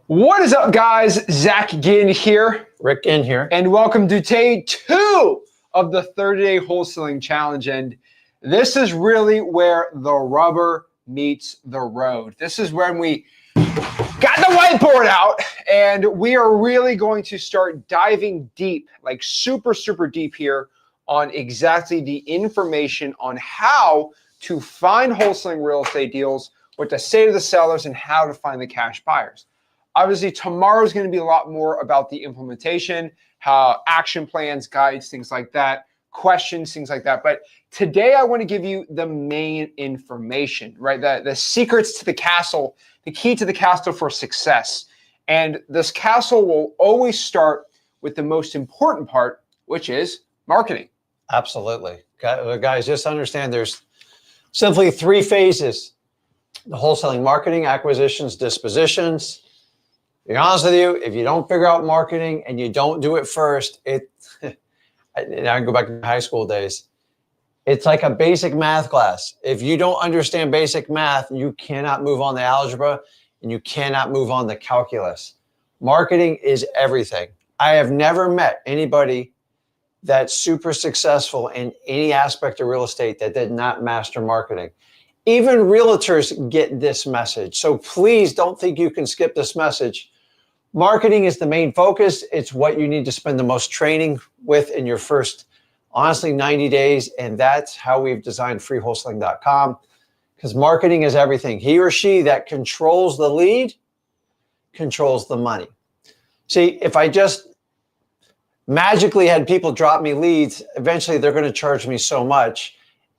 What is up, guys? Zach Ginn here. Rick in here. And welcome to day 2 of the 30-day wholesaling challenge. And this is really where the rubber meets the road. This is when we got the whiteboard out and we are really going to start diving deep, like super deep here on exactly the information on how to find wholesaling real estate deals, what to say to the sellers, and how to find the cash buyers. Obviously, tomorrow is going to be a lot more about the implementation, how action plans, guides, things like that, questions, things like that. But today I want to give you the main information, right? The secrets to the castle, the key to the castle for success. And this castle will always start with the most important part, which is marketing. Absolutely. Guys, just understand there's simply 3 phases: the wholesaling, marketing, acquisitions, dispositions. To be honest with you, if you don't figure out marketing and you don't do it first, I can go back to high school days. It's like a basic math class. If you don't understand basic math, you cannot move on to algebra and you cannot move on to calculus. Marketing is everything. I have never met anybody that's super successful in any aspect of real estate that did not master marketing. Even realtors get this message. So please don't think you can skip this message. Marketing is the main focus. It's what you need to spend the most training with in your first, honestly, 90 days. And that's how we've designed freewholesaling.com, because marketing is everything. He or she that controls the lead controls the money. See, if I just magically had people drop me leads, eventually they're going to charge me so much,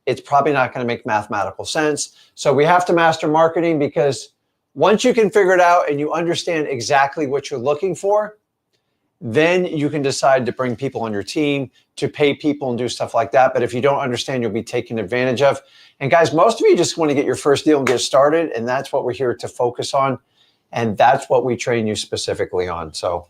it's probably not going to make mathematical sense. So we have to master marketing, because once you can figure it out and you understand exactly what you're looking for, then you can decide to bring people on your team, to pay people and do stuff like that. But if you don't understand, you'll be taken advantage of. And guys, most of you just want to get your first deal and get started. And that's what we're here to focus on. And that's what we train you specifically on. So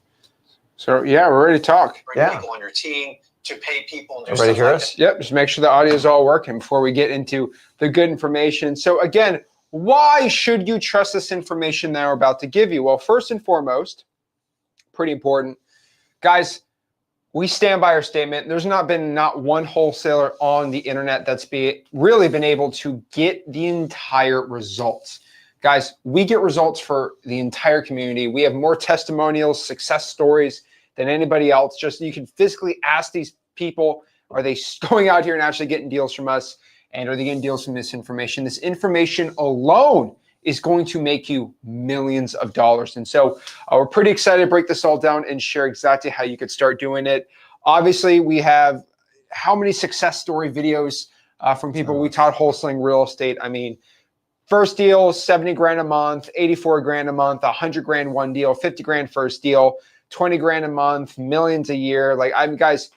yeah, we're ready to talk. Bring people on your team, to pay people and do Everybody stuff hear like us? that. Yep, just make sure the audio is all working before we get into the good information. So again, why should you trust this information that we're about to give you? Well, first and foremost, pretty important, guys, we stand by our statement. There's not one wholesaler on the internet that's really been able to get the entire results. Guys, we get results for the entire community. We have more testimonials, success stories than anybody else. Just you can physically ask these people, are they going out here and actually getting deals from us? And are they getting deals from this information? This information alone is going to make you millions of dollars. And so we're pretty excited to break this all down and share exactly how you could start doing it. Obviously, we have how many success story videos from people we taught wholesaling real estate. I mean, first deal, 70 grand a month, 84 grand a month, 100 grand one deal, 50 grand first deal, 20 grand a month, millions a year. Like, guys,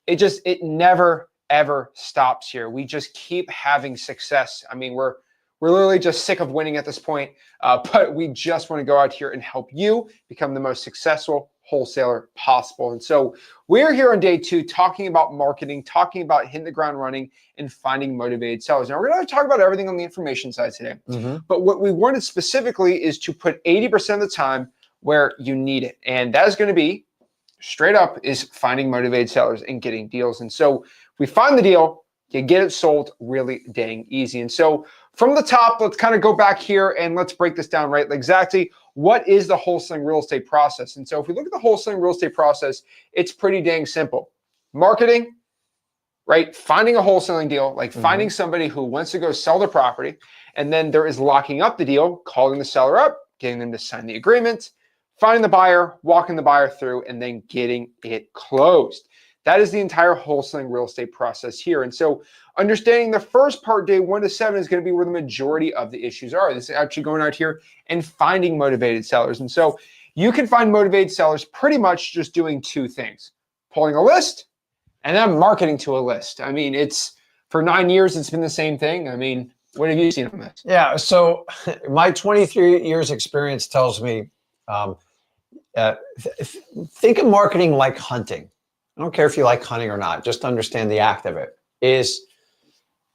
it never ever stops here. We just keep having success. I mean, we're literally just sick of winning at this point, but we just want to go out here and help you become the most successful wholesaler possible. And so we're here on day 2 talking about marketing, talking about hitting the ground running and finding motivated sellers. Now we're going to talk about everything on the information side today, but what we wanted specifically is to put 80% of the time where you need it. And that is going to be straight up is finding motivated sellers and getting deals. And so we find the deal, you get it sold really dang easy. And so from the top, let's kind of go back here and let's break this down, right? Like exactly what is the wholesaling real estate process? And so if we look at the wholesaling real estate process, it's pretty dang simple. Marketing, right? Finding a wholesaling deal, like finding somebody who wants to go sell their property. And then there is locking up the deal, calling the seller up, getting them to sign the agreement, finding the buyer, walking the buyer through, and then getting it closed. That is the entire wholesaling real estate process here. And so understanding the first part, day 1 to 7, is going to be where the majority of the issues are. This is actually going out here and finding motivated sellers. And so you can find motivated sellers pretty much just doing 2 things: pulling a list and then marketing to a list. I mean, it's for 9 years, it's been the same thing. I mean, what have you seen on this? Yeah, so my 23 years experience tells me, think of marketing like hunting. I don't care if you like hunting or not, just understand the act of it. Is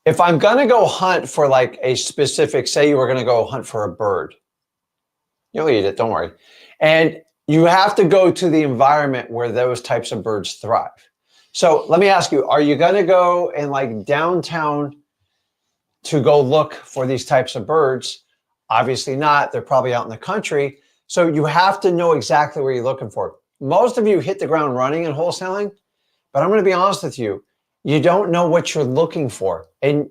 if I'm going to go hunt for like a specific, say you were going to go hunt for a bird, you'll eat it, don't worry. And you have to go to the environment where those types of birds thrive. So let me ask you, are you going to go in like downtown to go look for these types of birds? Obviously not. They're probably out in the country. So you have to know exactly where you're looking for. Most of you hit the ground running in wholesaling, but I'm going to be honest with you. You don't know what you're looking for. And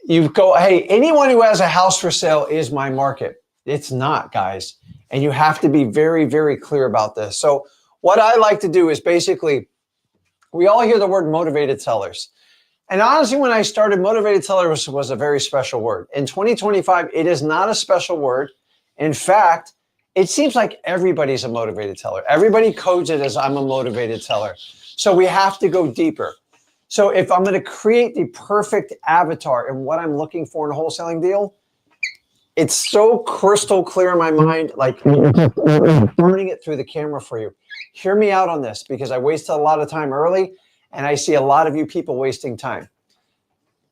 you go, hey, anyone who has a house for sale is my market. It's not, guys. And you have to be very, very clear about this. So what I like to do is basically, we all hear the word motivated sellers. And honestly, when I started, motivated sellers was a very special word. In 2025, it is not a special word. In fact, it seems like everybody's a motivated seller. Everybody codes it as I'm a motivated seller. So we have to go deeper. So if I'm going to create the perfect avatar and what I'm looking for in a wholesaling deal, it's so crystal clear in my mind, like burning it through the camera for you. Hear me out on this because I wasted a lot of time early and I see a lot of you people wasting time.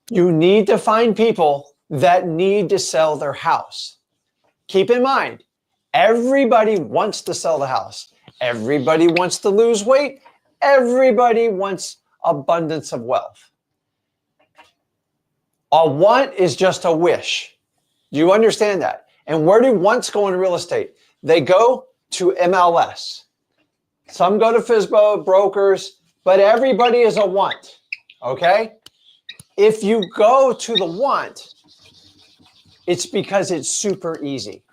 You need to find people that need to sell their house. Keep in mind, everybody wants to sell the house. Everybody wants to lose weight. Everybody wants abundance of wealth. A want is just a wish. Do you understand that? And where do wants go in real estate? They go to MLS. Some go to FSBO, brokers, but everybody is a want, okay? If you go to the want, it's because it's super easy.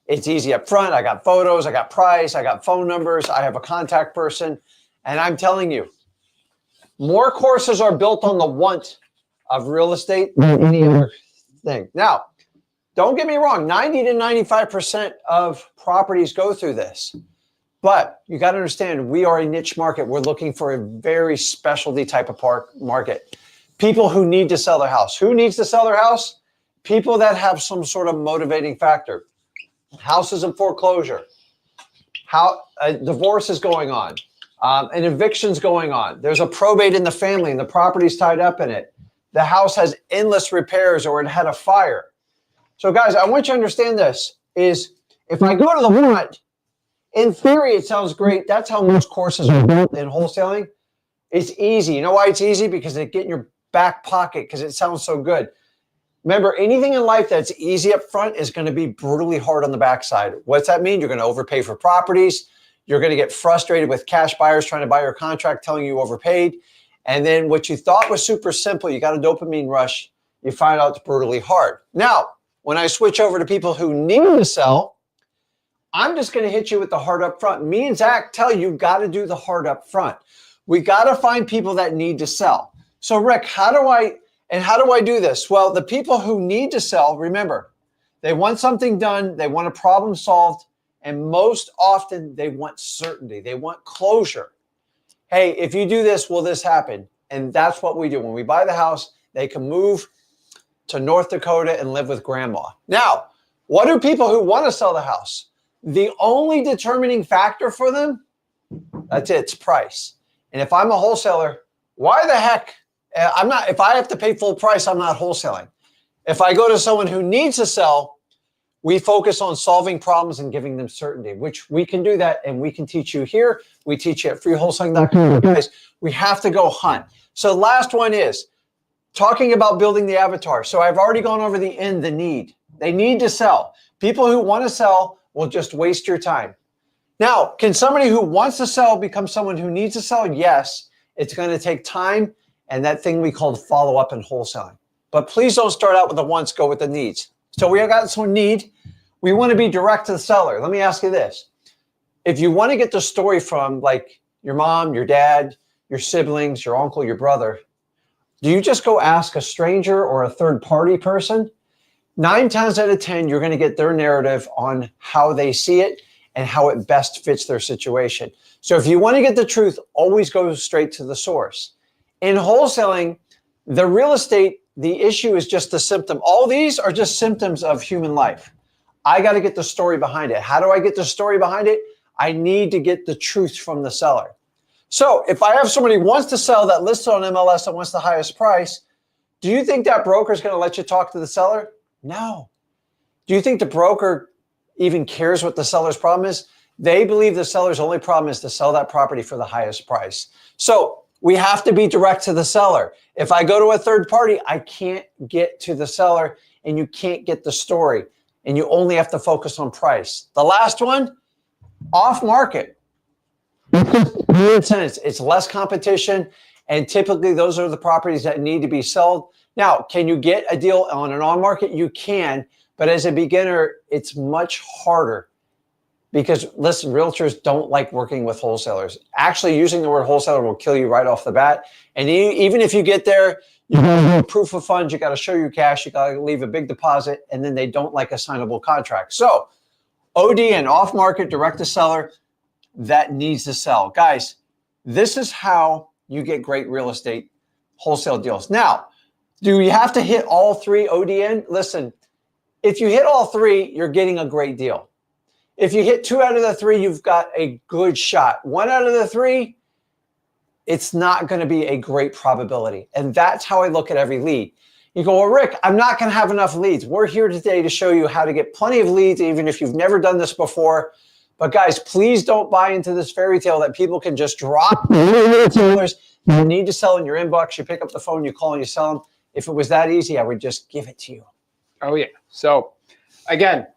It's easy up front. I got photos, I got price, I got phone numbers, I have a contact person, and I'm telling you, more courses are built on the want of real estate than any other thing. Now, don't get me wrong, 90 to 95% of properties go through this. But you got to understand, we are a niche market. We're looking for a very specialty type of market. People who need to sell their house. Who needs to sell their house? People that have some sort of motivating factor. Houses in foreclosure. How a divorce is going on. An eviction's going on. There's a probate in the family and the property's tied up in it. The house has endless repairs or it had a fire. So guys, I want you to understand this is if I go to the want, in theory, it sounds great. That's how most courses are built in wholesaling. It's easy. You know why it's easy? Because they get in your back pocket because it sounds so good. Remember, anything in life that's easy up front is going to be brutally hard on the backside. What's that mean? You're going to overpay for properties. You're going to get frustrated with cash buyers trying to buy your contract, telling you overpaid. And then what you thought was super simple, you got a dopamine rush, you find out it's brutally hard. Now, when I switch over to people who need to sell, I'm just going to hit you with the hard up front. Me and Zach tell you, got to do the hard up front. We got to find people that need to sell. So Rick, how do I do this? Well, the people who need to sell, remember, they want something done. They want a problem solved. And most often they want certainty. They want closure. Hey, if you do this, will this happen? And that's what we do. When we buy the house, they can move to North Dakota and live with grandma. Now, what do people who want to sell the house? The only determining factor for them, that's it, it's price. And if I'm a wholesaler, why the heck? If I have to pay full price, I'm not wholesaling. If I go to someone who needs to sell, we focus on solving problems and giving them certainty, which we can do that. And we can teach you here. We teach you at freewholesaling.com. Guys, we have to go hunt. So last one is talking about building the avatar. So I've already gone over the need. They need to sell. People who want to sell will just waste your time. Now, can somebody who wants to sell become someone who needs to sell? Yes, it's going to take time and that thing we call follow-up in wholesaling. But please don't start out with the wants, go with the needs. So we have got some need. We want to be direct to the seller. Let me ask you this. If you want to get the story from like your mom, your dad, your siblings, your uncle, your brother, do you just go ask a stranger or a third party person? 9 times out of 10, you're going to get their narrative on how they see it and how it best fits their situation. So if you want to get the truth, always go straight to the source. In wholesaling, the real estate, the issue is just the symptom. All these are just symptoms of human life. I got to get the story behind it. How do I get the story behind it? I need to get the truth from the seller. So if I have somebody who wants to sell that listed on MLS that wants the highest price, do you think that broker is going to let you talk to the seller? No. Do you think the broker even cares what the seller's problem is. They believe the seller's only problem is to sell that property for the highest price. So we have to be direct to the seller. If I go to a third party, I can't get to the seller and you can't get the story. And you only have to focus on price. The last one, off market. It's less competition. And typically those are the properties that need to be sold. Now, can you get a deal on an on market? You can, but as a beginner, it's much harder. Because listen, realtors don't like working with wholesalers. Actually, using the word wholesaler will kill you right off the bat. And even if you get there, you got to do proof of funds, you got to show your cash, you got to leave a big deposit, and then they don't like a signable contract. So OD and off-market, direct to seller, that needs to sell. Guys, this is how you get great real estate wholesale deals. Now, do you have to hit all three ODN? Listen, if you hit all three, you're getting a great deal. If you hit 2 out of the 3, you've got a good shot. 1 out of the 3, it's not going to be a great probability. And that's how I look at every lead. You go, well, Rick, I'm not going to have enough leads. We're here today to show you how to get plenty of leads, even if you've never done this before. But guys, please don't buy into this fairy tale that people can just drop $1,000,000. You need to sell in your inbox. You pick up the phone, you call, and you sell them. If it was that easy, I would just give it to you. Oh, yeah. So, again,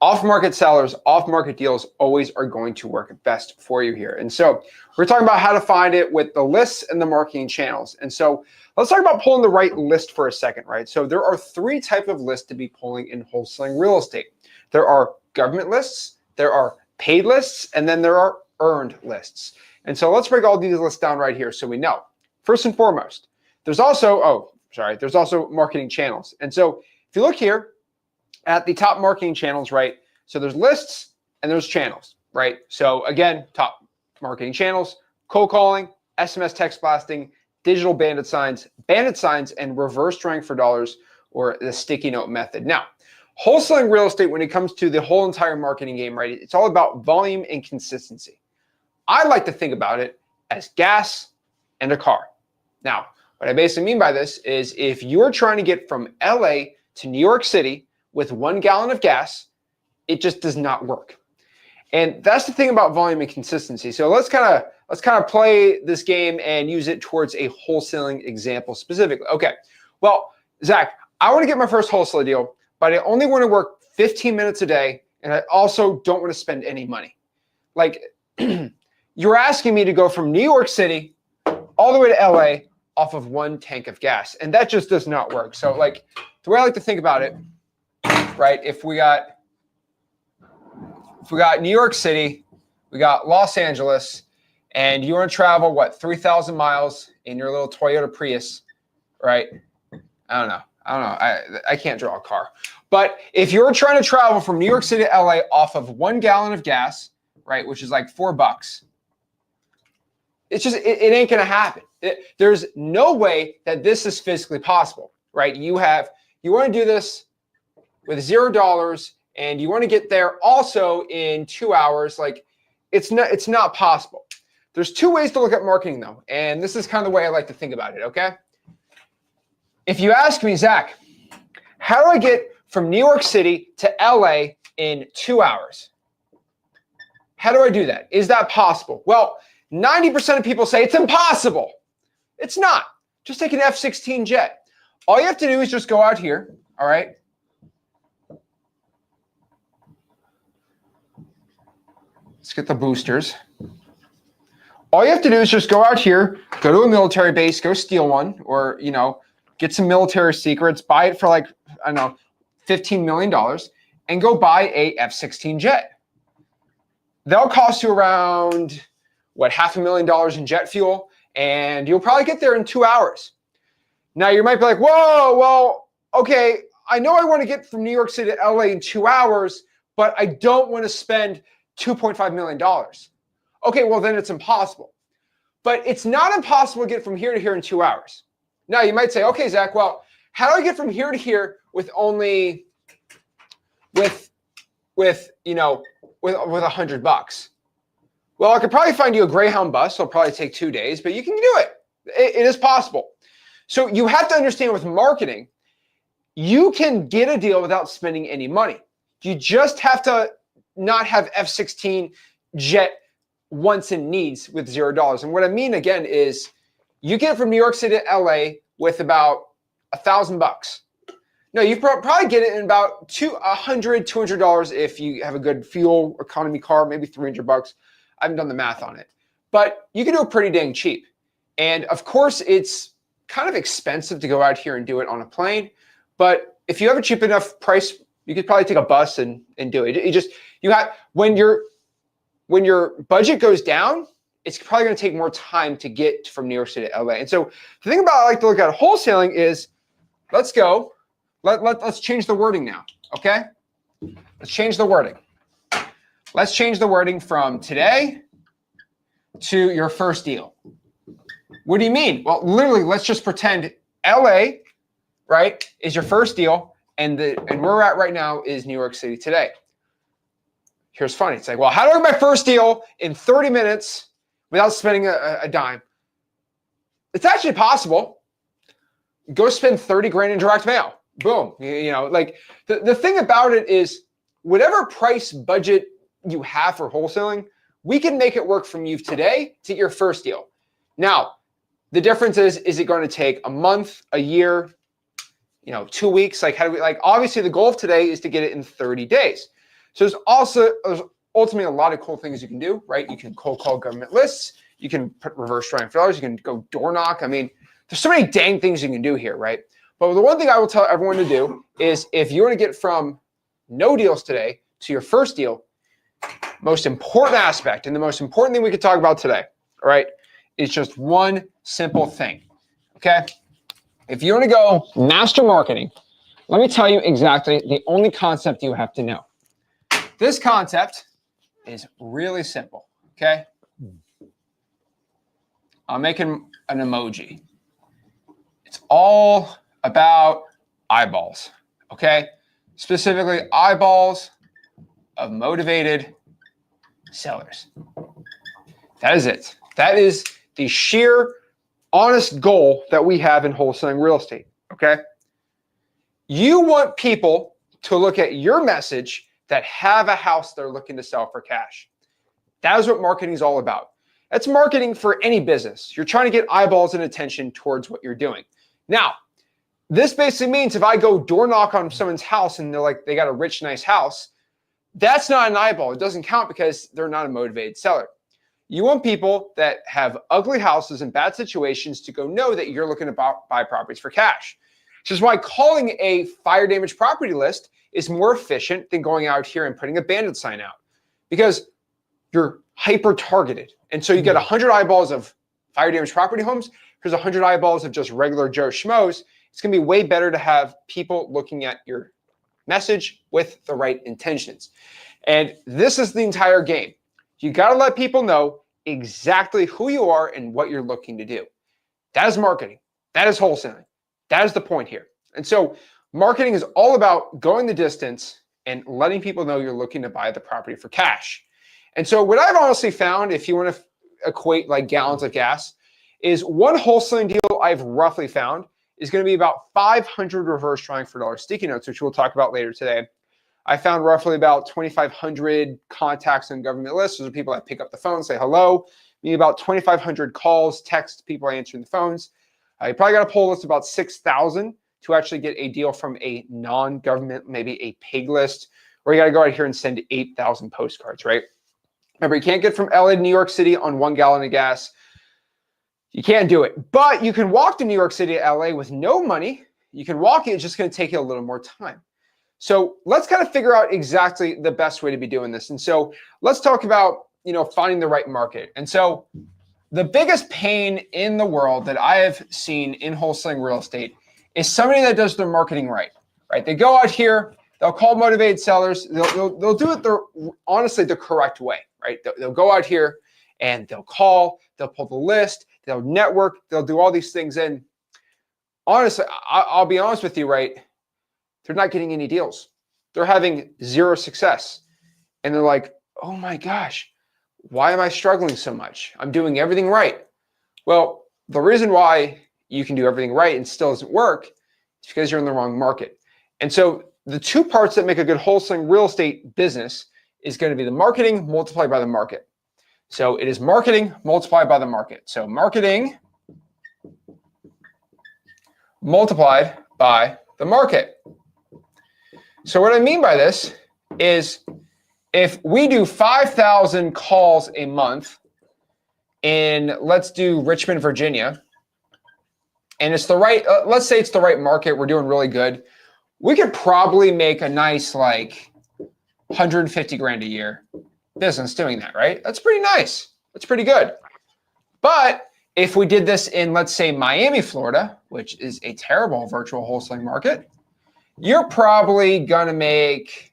off-market sellers, off-market deals always are going to work best for you here. And so we're talking about how to find it with the lists and the marketing channels. And so let's talk about pulling the right list for a second, right? So there are 3 types of lists to be pulling in wholesaling real estate. There are government lists, there are paid lists, and then there are earned lists. And so let's break all these lists down right here so we know. First and foremost, there's also marketing channels. And so if you look here, at the top marketing channels, right? So there's lists and there's channels, right? So again, top marketing channels, cold calling, SMS text blasting, digital bandit signs, and reverse drawing for dollars, or the sticky note method. Now, wholesaling real estate, when it comes to the whole entire marketing game, right? It's all about volume and consistency. I like to think about it as gas and a car. Now, what I basically mean by this is if you're trying to get from LA to New York City with 1 gallon of gas, it just does not work. And that's the thing about volume and consistency. So let's kind of play this game and use it towards a wholesaling example specifically. Okay, well, Zach, I want to get my first wholesale deal, but I only want to work 15 minutes a day, and I also don't want to spend any money. Like, you're asking me to go from New York City all the way to LA off of 1 tank of gas, and that just does not work. So like, the way I like to think about it, right? If we got New York City, we got Los Angeles, and you want to travel, 3,000 miles in your little Toyota Prius, right? I don't know. I can't draw a car. But if you're trying to travel from New York City to LA off of 1 gallon of gas, right, which is like $4, it's just, it ain't going to happen. There's no way that this is physically possible, right? You want to do this with $0 and you want to get there also in 2 hours. Like, it's not possible. There's 2 ways to look at marketing though. And this is kind of the way I like to think about it. Okay. If you ask me, Zach, how do I get from New York City to LA in 2 hours? How do I do that? Is that possible? Well, 90% of people say it's impossible. It's not. Just take an F-16 jet. All you have to do is just go out here. All right. Let's get the boosters. All you have to do is just go out here, go to a military base, go steal one, or, get some military secrets, buy it for like, I don't know, $15 million, and go buy a F-16 jet. They'll cost you around, $500,000 in jet fuel, and you'll probably get there in 2 hours. Now, you might be like, whoa, well, okay, I know I want to get from New York City to LA in 2 hours, but I don't want to spend $2.5 million. Okay, well, then it's impossible. But it's not impossible to get from here to here in 2 hours. Now, you might say, okay, Zach, well, how do I get from here to here with only, with $100? Well, I could probably find you a Greyhound bus. It'll probably take 2 days, but you can do it. It is possible. So you have to understand with marketing, you can get a deal without spending any money. You just have to not have F-16 jet wants and needs with $0. And what I mean again is you get from New York City to LA with about $1,000. No, you probably get it in about $200 if you have a good fuel economy car, maybe $300. I haven't done the math on it, but you can do it pretty dang cheap. And of course, it's kind of expensive to go out here and do it on a plane. But if you have a cheap enough price, you could probably take a bus and do it. You have when your budget goes down, it's probably going to take more time to get from New York City to LA. And so the thing about I like to look at wholesaling is, let's go. Let's change the wording now, okay? Let's change the wording. Let's change the wording from today to your first deal. What do you mean? Well, literally, let's just pretend LA, right, is your first deal, and where we're at right now is New York City today. Here's funny. It's like, well, how do I get my first deal in 30 minutes without spending a dime? It's actually possible. Go spend 30 grand in direct mail. Boom. Like the thing about it is whatever price budget you have for wholesaling, we can make it work from you today to your first deal. Now, the difference is it going to take a month, a year, 2 weeks? Like, obviously the goal of today is to get it in 30 days. So there's ultimately a lot of cool things you can do, right? You can cold call government lists. You can put reverse drawing fillers. You can go door knock. I mean, there's so many dang things you can do here, right? But the one thing I will tell everyone to do is if you want to get from no deals today to your first deal, most important aspect and the most important thing we could talk about today, all right, is just one simple thing, okay? If you want to go master marketing, let me tell you exactly the only concept you have to know. This concept is really simple, okay? I'm making an emoji. It's all about eyeballs, okay? Specifically, eyeballs of motivated sellers. That is it. That is the sheer, honest goal that we have in wholesaling real estate, okay? You want people to look at your message that have a house they're looking to sell for cash. That is what marketing is all about. That's marketing for any business. You're trying to get eyeballs and attention towards what you're doing. Now, this basically means if I go door knock on someone's house and they're like, they got a rich, nice house, that's not an eyeball. It doesn't count because they're not a motivated seller. You want people that have ugly houses and bad situations to go know that you're looking to buy properties for cash. Which is why calling a fire damage property list is more efficient than going out here and putting a bandit sign out, because you're hyper targeted. And so you get 100 eyeballs of fire damage property homes. Here's 100 eyeballs of just regular Joe Schmoes. It's going to be way better to have people looking at your message with the right intentions. And this is the entire game. You got to let people know exactly who you are and what you're looking to do. That is marketing. That is wholesaling. That is the point here. And so marketing is all about going the distance and letting people know you're looking to buy the property for cash. And so what I've honestly found, if you want to equate like gallons of gas, is one wholesaling deal I've roughly found is going to be about 500 reverse trying for dollar sticky notes, which we'll talk about later today. I found roughly about 2,500 contacts on government lists. Those are people that pick up the phone, say hello. Maybe about 2,500 calls, text, people answering the phones. You probably got to pull list about 6,000 to actually get a deal from a non-government, maybe a pig list, or you got to go out here and send 8,000 postcards, right? Remember, you can't get from LA to New York City on 1 gallon of gas. You can't do it, but you can walk to New York City to LA with no money. You can walk it. It's just going to take you a little more time. So let's kind of figure out exactly the best way to be doing this. And so let's talk about, finding the right market. And so the biggest pain in the world that I have seen in wholesaling real estate is somebody that does their marketing right? They go out here, they'll call motivated sellers. They'll do it honestly the correct way, right? They'll go out here and they'll call, they'll pull the list, they'll network, they'll do all these things. And honestly, I'll be honest with you, right? They're not getting any deals. They're having zero success. And they're like, oh my gosh, why am I struggling so much? I'm doing everything right. Well, the reason why you can do everything right and still doesn't work is because you're in the wrong market. And so the two parts that make a good wholesaling real estate business is going to be the marketing multiplied by the market. So it is marketing multiplied by the market. So marketing multiplied by the market. So what I mean by this is if we do 5,000 calls a month in, let's do Richmond, Virginia, and it's the right, let's say it's the right market, we're doing really good, we could probably make a nice like 150 grand a year business doing that, right? That's pretty nice. That's pretty good. But if we did this in, let's say, Miami, Florida, which is a terrible virtual wholesaling market, you're probably gonna make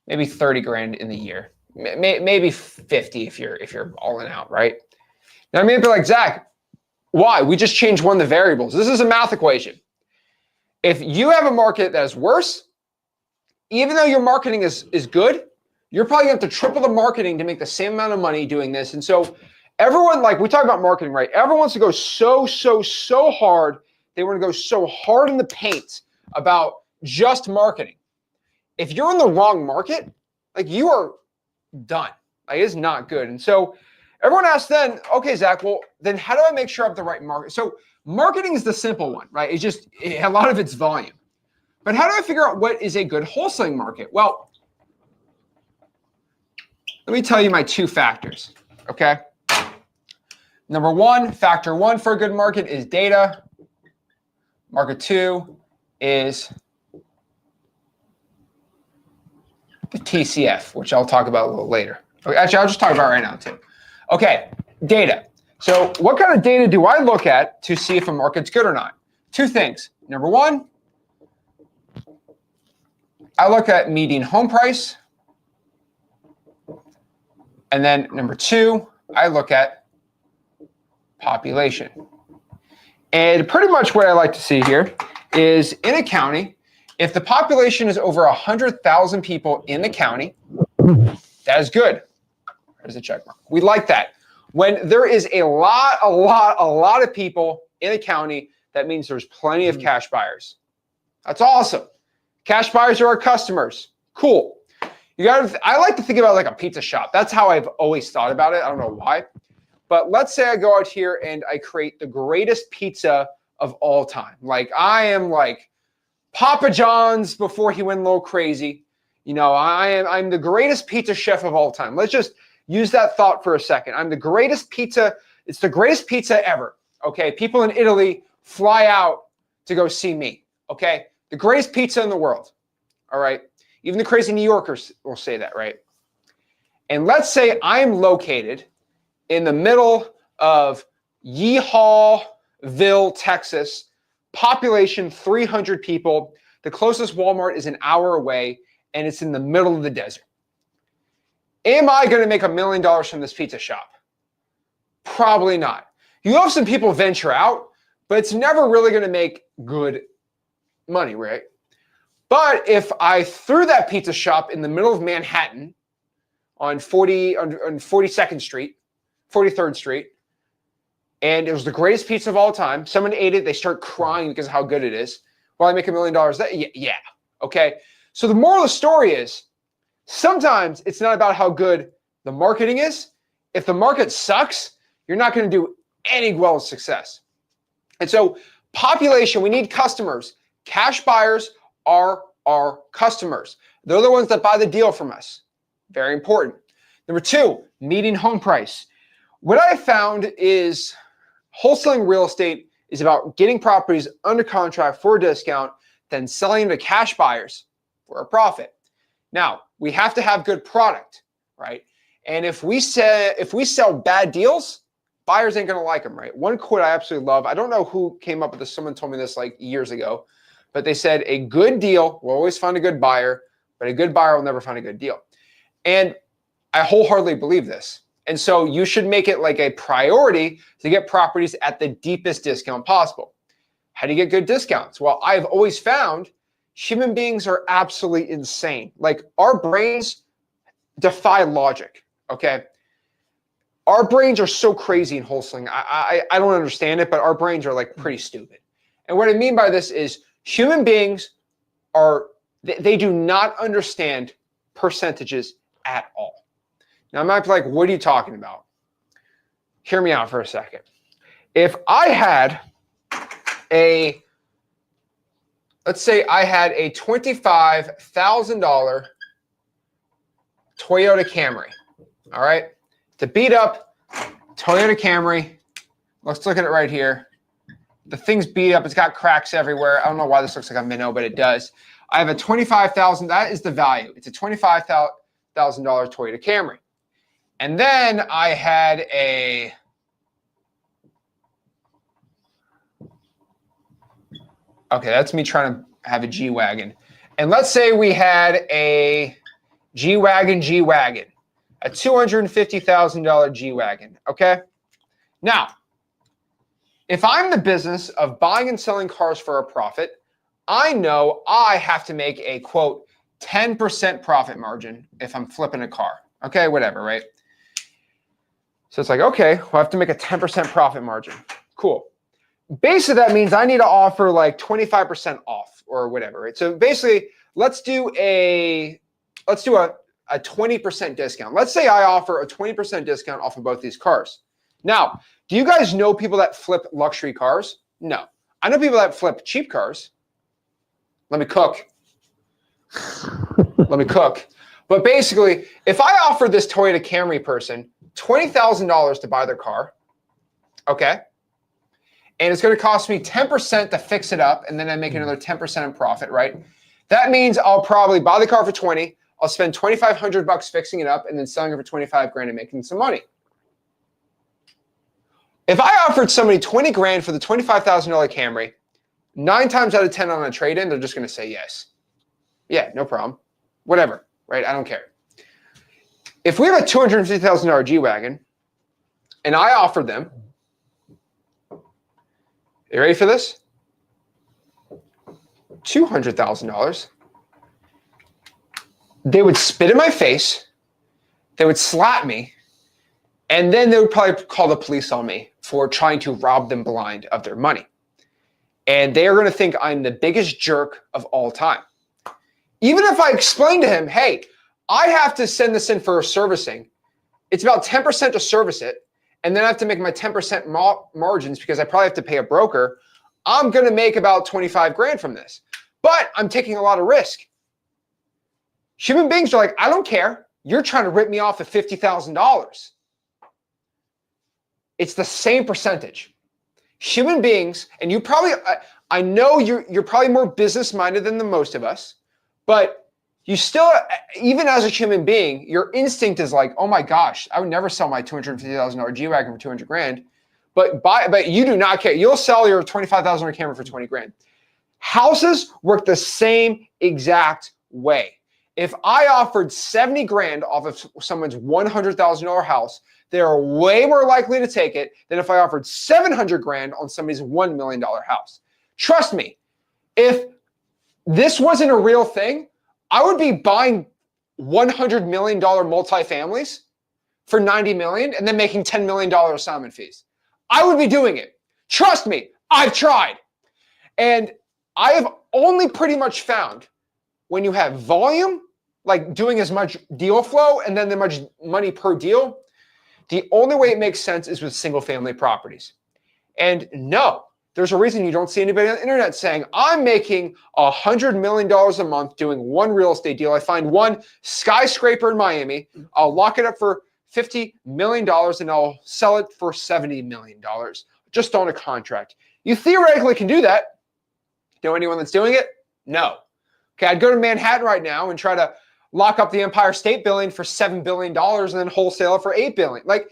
maybe 30 grand in the year, maybe 50 if you're all in out, right? Now I may be like, Zach, why? We just changed one of the variables. This is a math equation. If you have a market that is worse, even though your marketing is good, you're probably going to have to triple the marketing to make the same amount of money doing this. And so everyone, like we talk about marketing, right? Everyone wants to go so hard. They want to go so hard in the paint about just marketing. If you're in the wrong market, like you are done. Like it's not good. And so everyone asks then, okay, Zach, well, then how do I make sure I have the right market? So marketing is the simple one, right? It's just a lot of it's volume. But how do I figure out what is a good wholesaling market? Well, let me tell you my two factors, okay? Number one, factor one for a good market is data. Market two is the TCF, which I'll talk about a little later. Okay, actually, I'll just talk about it right now too. Okay, data. So what kind of data do I look at to see if a market's good or not? Two things. Number one, I look at median home price. And then number two, I look at population. And pretty much what I like to see here is in a county, if the population is over 100,000 people in the county, that is good. There's a check mark. We like that. When there is a lot of people in a county, that means there's plenty of cash buyers. That's awesome. Cash buyers are our customers. Cool. I like to think about it like a pizza shop. That's how I've always thought about it. I don't know why. But let's say I go out here and I create the greatest pizza of all time. Like I am like Papa John's before he went a little crazy. You know, I'm the greatest pizza chef of all time. Let's just use that thought for a second. I'm the greatest pizza. It's the greatest pizza ever. Okay. People in Italy fly out to go see me. Okay. The greatest pizza in the world. All right. Even the crazy New Yorkers will say that, right? And let's say I'm located in the middle of Yeehawville, Texas, population 300 people. The closest Walmart is an hour away, and it's in the middle of the desert. Am I going to make $1 million from this pizza shop? Probably not. You have some people venture out, but it's never really going to make good money, right? But if I threw that pizza shop in the middle of Manhattan on 42nd Street, 43rd Street, and it was the greatest pizza of all time, someone ate it, they start crying because of how good it is. Will I make $1 million? Yeah. Okay. So the moral of the story is sometimes it's not about how good the marketing is. If the market sucks, you're not going to do any well success. And so population, we need customers. Cash buyers are our customers. They're the ones that buy the deal from us. Very important. Number two, median home price. What I found is wholesaling real estate is about getting properties under contract for a discount, then selling them to cash buyers for a profit. Now, we have to have good product, right? And if we sell bad deals, buyers ain't going to like them, right? One quote I absolutely love. I don't know who came up with this. Someone told me this like years ago. But they said a good deal will always find a good buyer, but a good buyer will never find a good deal. And I wholeheartedly believe this. And so you should make it like a priority to get properties at the deepest discount possible. How do you get good discounts? Well, I've always found human beings are absolutely insane. Like our brains defy logic, okay? Our brains are so crazy in wholesaling. I don't understand it, but our brains are like pretty stupid. And what I mean by this is human beings are They do not understand percentages at all. Now, I might be like, what are you talking about? Hear me out for a second. If I had let's say I had a $25,000 Toyota Camry, all right? To beat up Toyota Camry, let's look at it right here. The thing's beat up. It's got cracks everywhere. I don't know why this looks like a minnow, but it does. I have a $25,000. That is the value. It's a $25,000 Toyota Camry. And then I had a okay, that's me trying to have a G-Wagon. And let's say we had a G-Wagon, a $250,000 G-Wagon, okay? Now, if I'm in the business of buying and selling cars for a profit, I know I have to make a, quote, 10% profit margin if I'm flipping a car. Okay, whatever, right? So it's like, okay, well, I have to make a 10% profit margin. Cool. Basically, that means I need to offer like 25% off or whatever, right? So basically, let's do a 20% discount. Let's say I offer a 20% discount off of both these cars. Now, do you guys know people that flip luxury cars? No. I know people that flip cheap cars. Let me cook. But basically, if I offer this Toyota Camry person $20,000 to buy their car, okay? And it's going to cost me 10% to fix it up, and then I make another 10% in profit, right? That means I'll probably buy the car for 20. I'll spend $2,500 fixing it up, and then selling it for 25 grand and making some money. If I offered somebody 20 grand for the $25,000 Camry, 9 times out of 10 on a trade-in, they're just going to say yes. Yeah, no problem. Whatever, right? I don't care. If we have a $250,000 G-Wagon, and I offered them, you ready for this? $200,000. They would spit in my face, they would slap me, and then they would probably call the police on me for trying to rob them blind of their money. And they are going to think I'm the biggest jerk of all time. Even if I explain to him, hey, I have to send this in for servicing. It's about 10% to service it. And then I have to make my 10% margins because I probably have to pay a broker. I'm going to make about 25 grand from this. But I'm taking a lot of risk. Human beings are like, I don't care. You're trying to rip me off of $50,000. It's the same percentage. Human beings, and you probably, I know you're probably more business-minded than the most of us, but you still, even as a human being, your instinct is like, oh my gosh, I would never sell my $250,000 G-Wagon for 200 grand. But you do not care. You'll sell your $25,000 camera for 20 grand. Houses work the same exact way. If I offered 70 grand off of someone's $100,000 house, they are way more likely to take it than if I offered 700 grand on somebody's $1 million house. Trust me, if this wasn't a real thing, I would be buying $100 million multifamilies for $90 million and then making $10 million assignment fees. I would be doing it. Trust me, I've tried. And I have only pretty much found when you have volume, like doing as much deal flow and then the much money per deal, the only way it makes sense is with single family properties. And no, there's a reason you don't see anybody on the internet saying, I'm making $100 million a month doing one real estate deal. I find one skyscraper in Miami. I'll lock it up for $50 million and I'll sell it for $70 million just on a contract. You theoretically can do that. Know anyone that's doing it? No. Okay, I'd go to Manhattan right now and try to lock up the Empire State Building for $7 billion and then wholesale it for $8 billion. Like,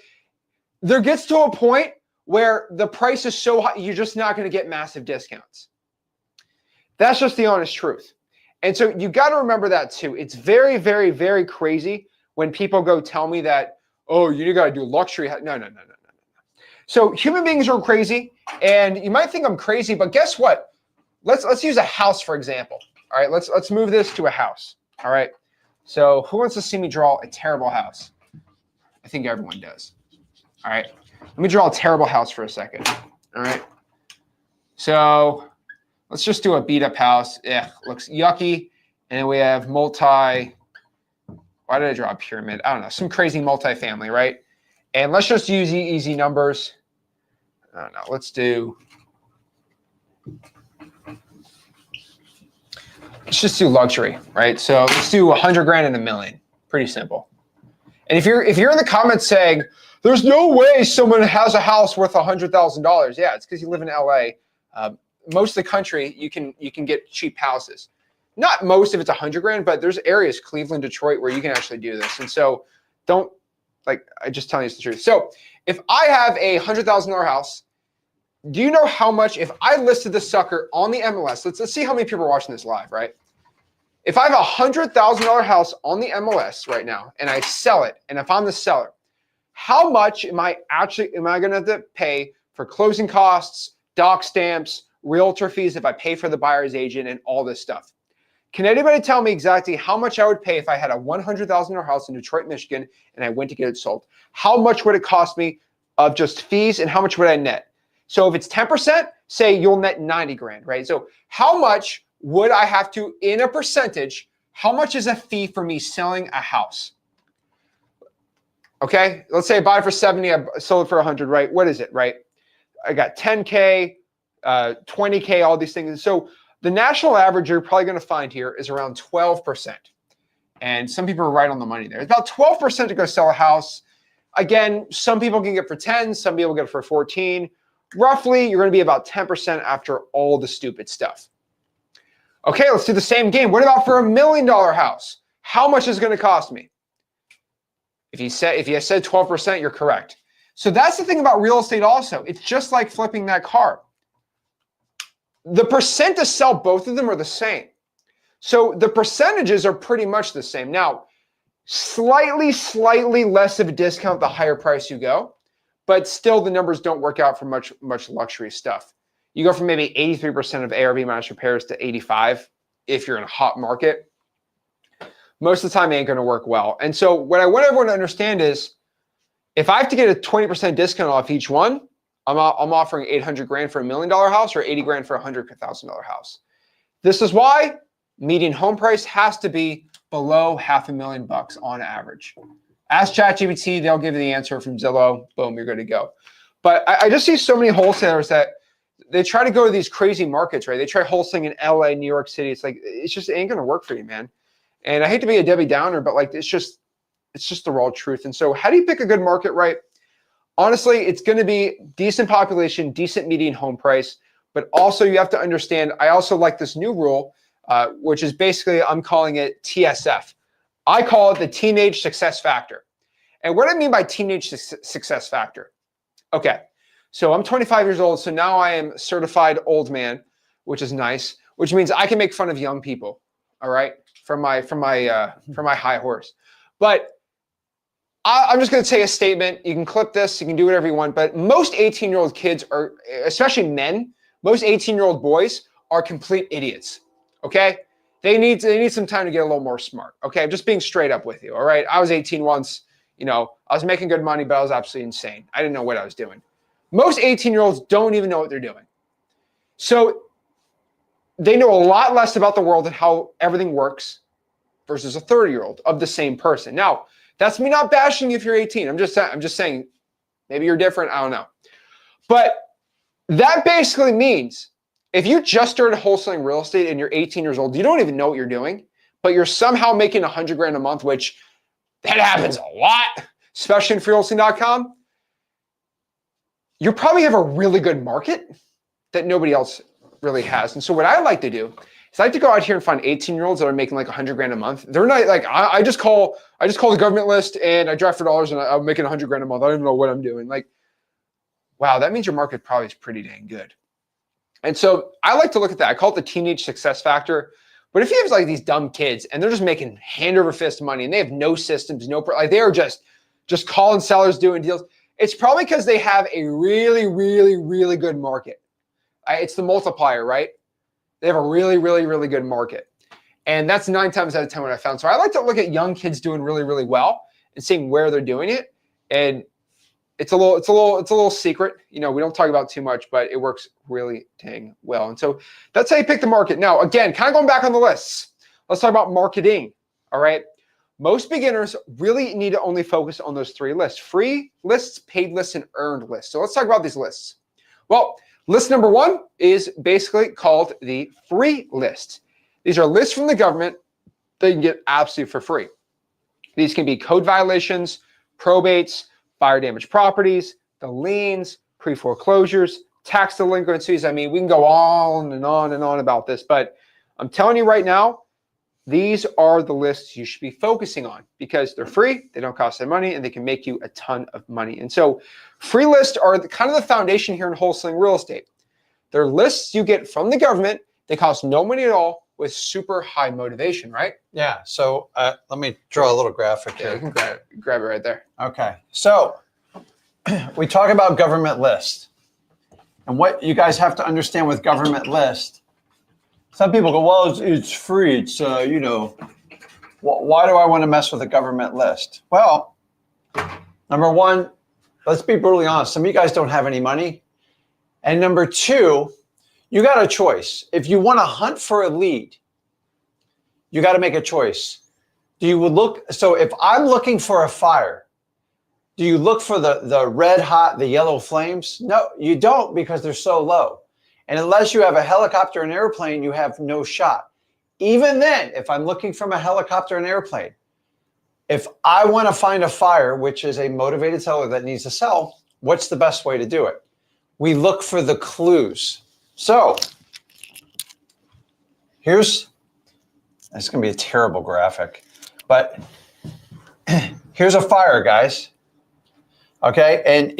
there gets to a point where the price is so high, you're just not going to get massive discounts. That's just the honest truth. And so you got to remember that too. It's very, very, very crazy when people go tell me that, oh, you got to do luxury. No. So human beings are crazy, and you might think I'm crazy, but guess what? Let's use a house, for example. All right, let's move this to a house. All right. So who wants to see me draw a terrible house? I think everyone does. All right. Let me draw a terrible house for a second. All right. So let's just do a beat up house. Looks yucky. And then we have why did I draw a pyramid? I don't know, some crazy multifamily, right? And let's just use easy numbers. I don't know, let's just do luxury, right? So let's do 100 grand and $1 million. Pretty simple. And if you're in the comments saying, there's no way someone has a house worth $100,000. Yeah, it's because you live in LA. Most of the country, you can get cheap houses. Not most if it's 100 grand, but there's areas, Cleveland, Detroit, where you can actually do this. And so I just telling you the truth. So if I have a $100,000 house, do you know how much, if I listed this sucker on the MLS, let's see how many people are watching this live, right? If I have a $100,000 house on the MLS right now and I sell it, and if I'm the seller, how much am I going to have to pay for closing costs, doc stamps, realtor fees if I pay for the buyer's agent and all this stuff? Can anybody tell me exactly how much I would pay if I had a $100,000 house in Detroit, Michigan, and I went to get it sold? How much would it cost me of just fees, and how much would I net? So if it's 10%, say you'll net 90 grand, right? So how much would I have to, in a percentage, how much is a fee for me selling a house? Okay, let's say I bought it for 70, I sold it for 100, right? What is it, right? I got 10K, 20K, all these things. So the national average you're probably going to find here is around 12%. And some people are right on the money there. It's about 12% to go sell a house. Again, some people can get for 10, some people get it for 14. Roughly, you're going to be about 10% after all the stupid stuff. Okay, let's do the same game. What about for $1 million house? How much is it going to cost me? If you said 12%, you're correct. So that's the thing about real estate also. It's just like flipping that car. The percent to sell both of them are the same. So the percentages are pretty much the same. Now, slightly less of a discount the higher price you go, but still the numbers don't work out for much luxury stuff. You go from maybe 83% of ARV minus repairs to 85 if you're in a hot market. Most of the time it ain't going to work well. And so what I want everyone to understand is if I have to get a 20% discount off each one, I'm offering 800 grand for $1 million house or 80 grand for a $100,000 house. This is why median home price has to be below $500,000 on average. Ask ChatGPT, they'll give you the answer from Zillow. Boom, you're good to go. But I just see so many wholesalers that they try to go to these crazy markets, right? They try wholesaling in LA, New York City. It's like, it ain't going to work for you, man. And I hate to be a Debbie Downer, but like, it's just the raw truth. And so how do you pick a good market, right? Honestly, it's going to be decent population, decent median home price, but also you have to understand, I also like this new rule, which is basically, I'm calling it TSF. I call it the teenage success factor. And what do I mean by teenage success factor? Okay, so I'm 25 years old, so now I am certified old man, which is nice, which means I can make fun of young people, all right, from my high horse. But I'm just going to say a statement. You can clip this. You can do whatever you want. But most 18-year-old kids are, especially men, most 18-year-old boys are complete idiots, okay? They need some time to get a little more smart, okay? I'm just being straight up with you, all right? I was 18 once. You know, I was making good money, but I was absolutely insane. I didn't know what I was doing. Most 18-year-olds don't even know what they're doing. So they know a lot less about the world and how everything works versus a 30-year-old of the same person. Now, that's me not bashing you if you're 18. I'm just saying maybe you're different. I don't know. But that basically means if you just started wholesaling real estate and you're 18 years old, you don't even know what you're doing, but you're somehow making 100 grand a month, which that happens a lot, especially in freewholesaling.com. You probably have a really good market that nobody else really has. And so what I like to do is I like to go out here and find 18-year-olds that are making like 100 grand a month. They're not like, I just call the government list and I drive for dollars and I'm making 100 grand a month. I don't even know what I'm doing. Like, wow, that means your market probably is pretty dang good. And so I like to look at that. I call it the teenage success factor. But if you have like these dumb kids and they're just making hand over fist money and they have no systems, like they are just calling sellers, doing deals, it's probably because they have a really, really, really good market. It's the multiplier, right? They have a really, really, really good market. And that's 9 times out of 10 what I found. So I like to look at young kids doing really, really well and seeing where they're doing it. And it's a little secret. You know, we don't talk about too much, but it works really dang well. And so that's how you pick the market. Now, again, kind of going back on the lists. Let's talk about marketing. All right. Most beginners really need to only focus on those 3 lists: free lists, paid lists, and earned lists. So let's talk about these lists. Well, list number 1 is basically called the free list. These are lists from the government that you can get absolutely for free. These can be code violations, probates, fire damaged properties, the liens, pre-foreclosures, tax delinquencies. I mean, we can go on and on and on about this, but I'm telling you right now, these are the lists you should be focusing on because they're free, they don't cost any money, and they can make you a ton of money. And so free lists are kind of the foundation here in wholesaling real estate. They're lists you get from the government. They cost no money at all with super high motivation, right? Yeah. So let me draw a little graphic here. Yeah, you can grab it right there. Okay. So we talk about government list. And what you guys have to understand with government list, some people go, well, it's free. It's, you know, why do I want to mess with a government list? Well, number 1, let's be brutally honest. Some of you guys don't have any money. And number 2, you got a choice. If you want to hunt for a lead, you got to make a choice. Do you look? So if I'm looking for a fire, do you look for the red hot, the yellow flames? No, you don't, because they're so low. And unless you have a helicopter and airplane, you have no shot. Even then, if I'm looking from a helicopter and airplane, if I want to find a fire, which is a motivated seller that needs to sell, what's the best way to do it? We look for the clues. So it's going to be a terrible graphic, but here's a fire, guys. Okay. And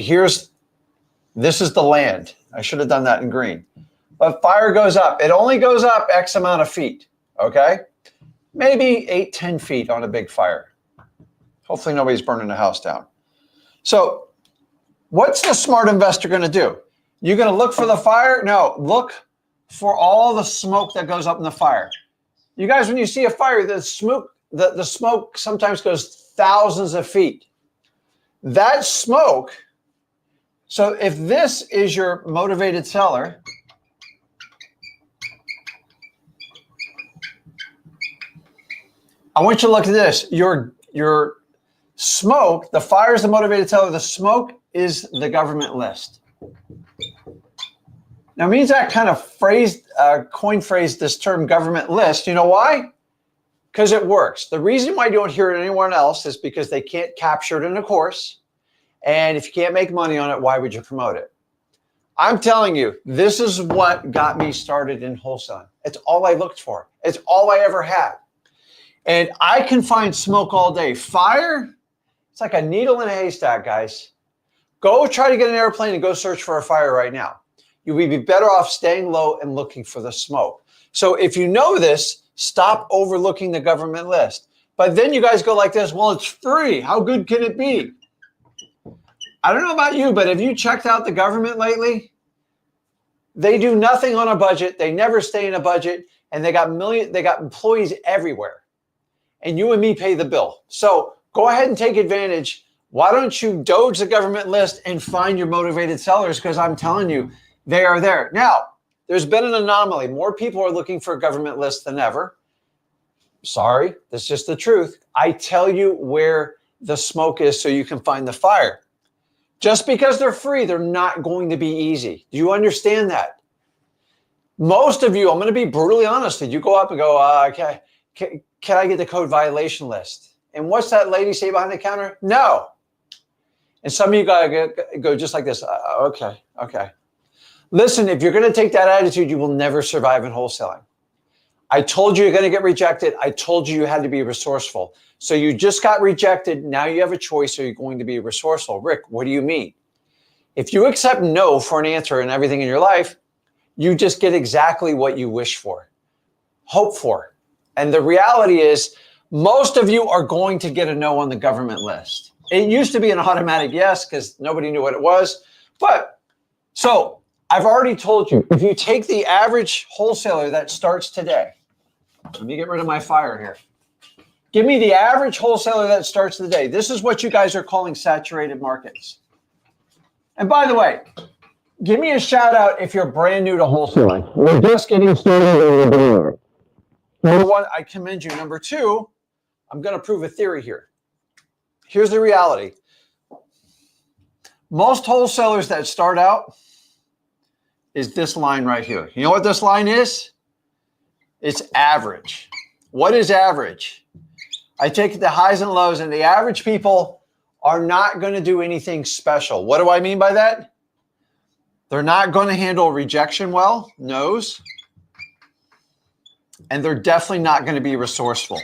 this is the land. I should have done that in green. But fire goes up. It only goes up X amount of feet. Okay. Maybe 8-10 feet on a big fire. Hopefully nobody's burning the house down. So what's the smart investor going to do? You're going to look for the fire? No, look for all the smoke that goes up in the fire. You guys, when you see a fire, the smoke sometimes goes thousands of feet. That smoke, so if this is your motivated seller, I want you to look at this. Your smoke, the fire is the motivated seller, the smoke is the government list. Now, means that kind of coin phrase this term government list. You know why? Because it works. The reason why you don't hear it anywhere else is because they can't capture it in a course. And if you can't make money on it, why would you promote it? I'm telling you, this is what got me started in wholesaling. It's all I looked for. It's all I ever had. And I can find smoke all day. Fire, it's like a needle in a haystack, guys. Go try to get an airplane and go search for a fire right now. You would be better off staying low and looking for the smoke. So if you know this, stop overlooking the government list. But then you guys go like this, well, it's free. How good can it be? I don't know about you, but have you checked out the government lately? They do nothing on a budget. They never stay in a budget. And they got employees everywhere. And you and me pay the bill. So go ahead and take advantage. Why don't you doge the government list and find your motivated sellers? Because I'm telling you, they are there. Now, there's been an anomaly. More people are looking for a government list than ever. Sorry, that's just the truth. I tell you where the smoke is so you can find the fire. Just because they're free, they're not going to be easy. Do you understand that? Most of you, I'm going to be brutally honest with you, go up and go, okay, can I get the code violation list? And what's that lady say behind the counter? No. And some of you got to go just like this. Okay. Listen, if you're going to take that attitude, you will never survive in wholesaling. I told you you're going to get rejected. I told you you had to be resourceful. So you just got rejected. Now you have a choice. Are you going to be resourceful? Rick, what do you mean? If you accept no for an answer in everything in your life, you just get exactly what you wish for, hope for. And the reality is most of you are going to get a no on the government list. It used to be an automatic yes because nobody knew what it was. But so I've already told you, if you take the average wholesaler that starts today, let me get rid of my fire here. Give me the average wholesaler that starts today. This is what you guys are calling saturated markets. And by the way, give me a shout out if you're brand new to wholesaling. We're just getting started. Number one, I commend you. Number two, I'm going to prove a theory here. Here's the reality. Most wholesalers that start out is this line right here. You know what this line is? It's average. What is average? I take the highs and lows, and the average people are not going to do anything special. What do I mean by that? They're not going to handle rejection well, no's, and they're definitely not going to be resourceful.